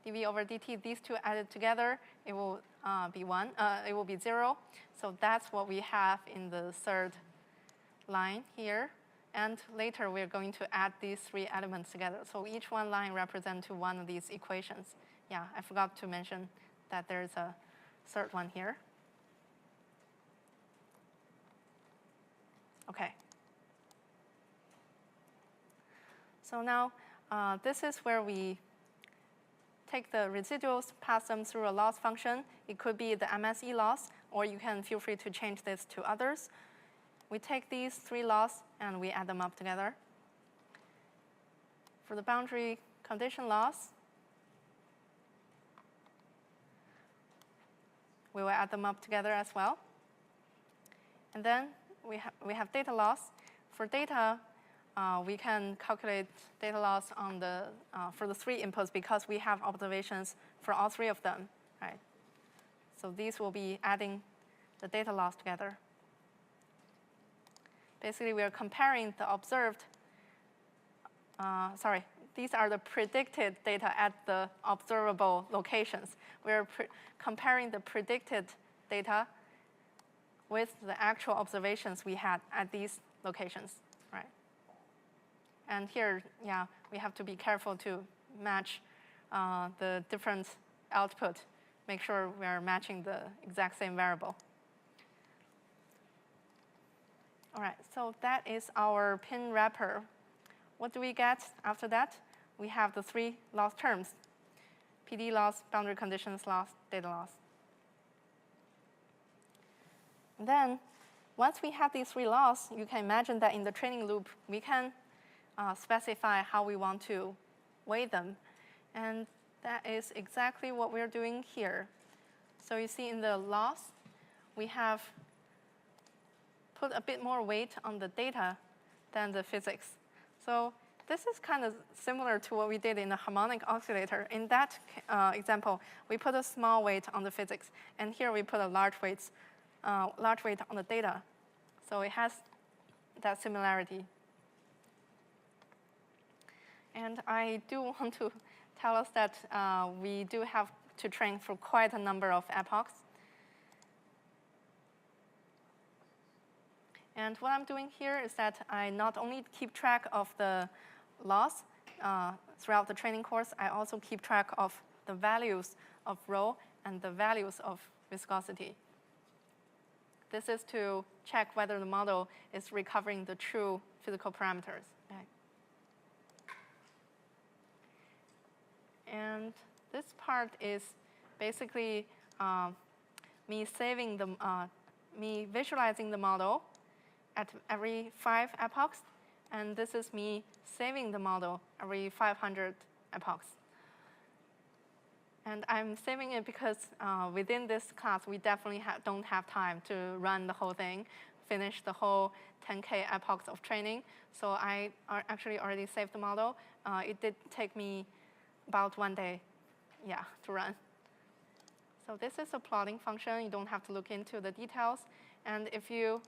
dv over dt, these two added together, it will be 1. It will be 0. So that's what we have in the third line here. And later we're going to add these three elements together. So each one line represents to one of these equations. Yeah, I forgot to mention that there's a third one here. Okay. So now this is where we take the residuals, pass them through a loss function. It could be the MSE loss, or you can feel free to change this to others. We take these three loss and we add them up together. For the boundary condition loss, we will add them up together as well. And then we have data loss. For data, we can calculate data loss on the for the three inputs because we have observations for all three of them, right? So these will be adding the data loss together. Basically, we are comparing the observed, these are the predicted data at the observable locations. We're comparing the predicted data with the actual observations we had at these locations, right? And here, yeah, we have to be careful to match the different output, make sure we are matching the exact same variable. All right, so that is our pin wrapper. What do we get after that? We have the three loss terms: PD loss, boundary conditions loss, data loss. And then once we have these three loss, you can imagine that in the training loop, we can specify how we want to weigh them. And that is exactly what we're doing here. So you see in the loss, we have put a bit more weight on the data than the physics. So this is kind of similar to what we did in the harmonic oscillator. In that example, we put a small weight on the physics, and here we put a large weight on the data. So it has that similarity. And I do want to tell us that we do have to train for quite a number of epochs. And what I'm doing here is that I not only keep track of the loss throughout the training course, I also keep track of the values of rho and the values of viscosity. This is to check whether the model is recovering the true physical parameters. Okay. And this part is basically me visualizing the model at every 5 epochs, and this is me saving the model every 500 epochs. And I'm saving it because within this class, we definitely don't have time to run the whole thing, finish the whole 10K epochs of training. So I actually already saved the model. It did take me about 1 day, yeah, to run. So this is a plotting function. You don't have to look into the details. And if you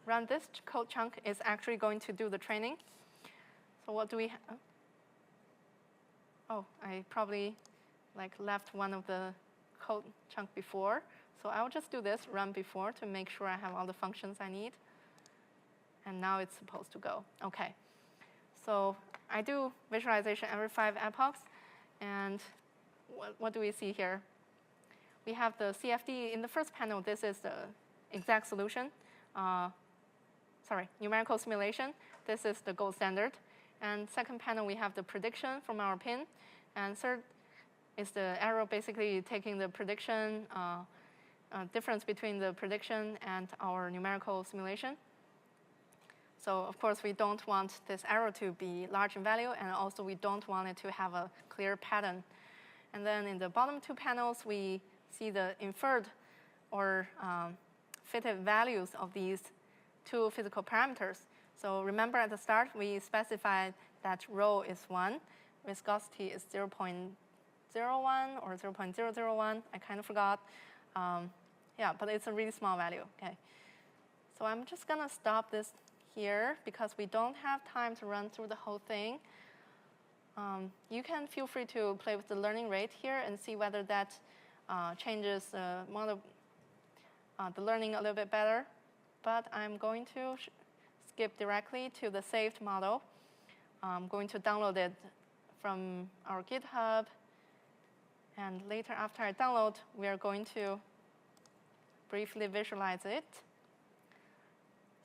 run this code chunk, it's actually going to do the training. So what do we have? Oh, I probably left one of the code chunk before. So I'll just do this, run before, to make sure I have all the functions I need. And now it's supposed to go. OK. So I do visualization every 5 epochs. And what do we see here? We have the CFD in the first panel. This is the exact solution. Numerical simulation. This is the gold standard. And second panel, we have the prediction from our pin. And third is the arrow basically taking the prediction, difference between the prediction and our numerical simulation. So of course, we don't want this arrow to be large in value, and also we don't want it to have a clear pattern. And then in the bottom 2 panels, we see the inferred or fitted values of these 2 physical parameters. So remember at the start, we specified that rho is 1, viscosity is 0.01 or 0.001. I kind of forgot. Yeah, but it's a really small value. Okay. So I'm just going to stop this here because we don't have time to run through the whole thing. You can feel free to play with the learning rate here and see whether that changes the model, the learning a little bit better. But I'm going to skip directly to the saved model. I'm going to download it from our GitHub. And later, after I download, we are going to briefly visualize it.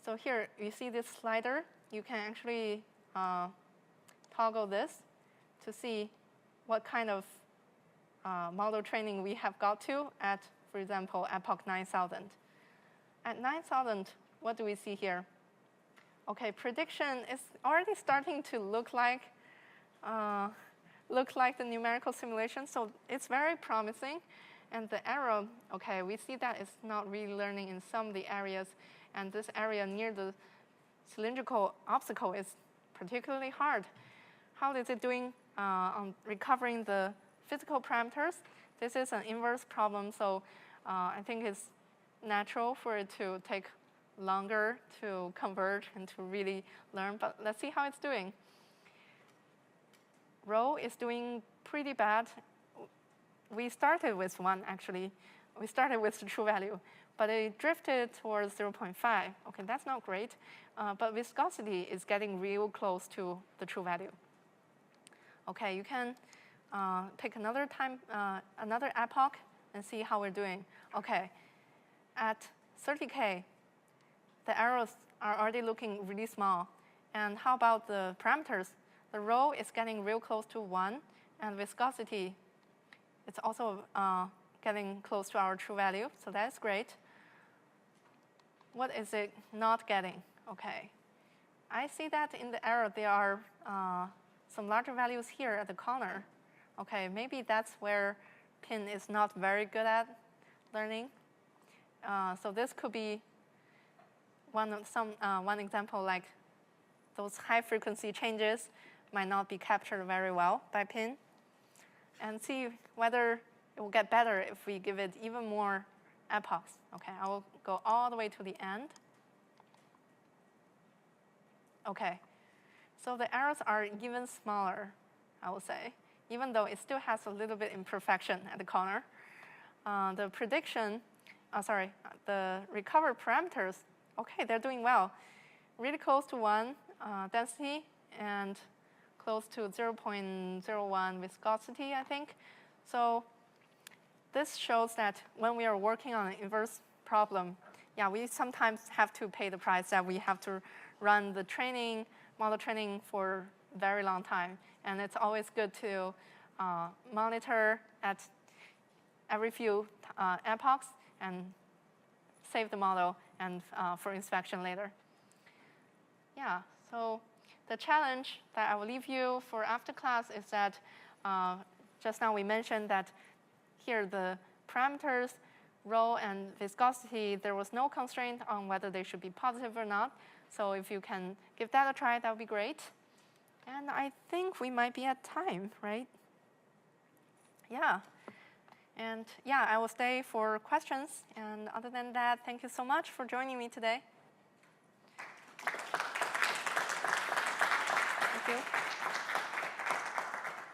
So here, you see this slider. You can actually toggle this to see what kind of model training we have got to at, for example, epoch 9000. At 9000, what do we see here? OK, prediction is already starting to look like the numerical simulation. So it's very promising. And the arrow, OK, we see that it's not really learning in some of the areas. And this area near the cylindrical obstacle is particularly hard. How is it doing on recovering the physical parameters? This is an inverse problem. So I think it's natural for it to take longer to convert and to really learn. But let's see how it's doing. Rho is doing pretty bad. We started with 1, actually. We started with the true value. But it drifted towards 0.5. OK, that's not great. But viscosity is getting real close to the true value. OK, you can pick another epoch and see how we're doing. OK, at 30K, the arrows are already looking really small. And how about the parameters? The rho is getting real close to 1, and viscosity, it's also getting close to our true value. So that's great. What is it not getting? OK, I see that in the arrow there are some larger values here at the corner. OK, maybe that's where pin is not very good at learning. So this could be one example, like those high-frequency changes might not be captured very well by pin. And see whether it will get better if we give it even more epochs. OK, I will go all the way to the end. OK, so the arrows are even smaller, I will say, even though it still has a little bit imperfection at the corner. The prediction, the recovered parameters, OK, they're doing well. Really close to 1 density and close to 0.01 viscosity, I think. So this shows that when we are working on an inverse problem, yeah, we sometimes have to pay the price that we have to run the model training for a very long time. And it's always good to monitor at every few epochs and save the model and for inspection later. Yeah, so the challenge that I will leave you for after class is that just now we mentioned that here the parameters, rho and viscosity, there was no constraint on whether they should be positive or not. So if you can give that a try, that would be great. And I think we might be at time, right? Yeah. And yeah, I will stay for questions. And other than that, thank you so much for joining me today. Thank you.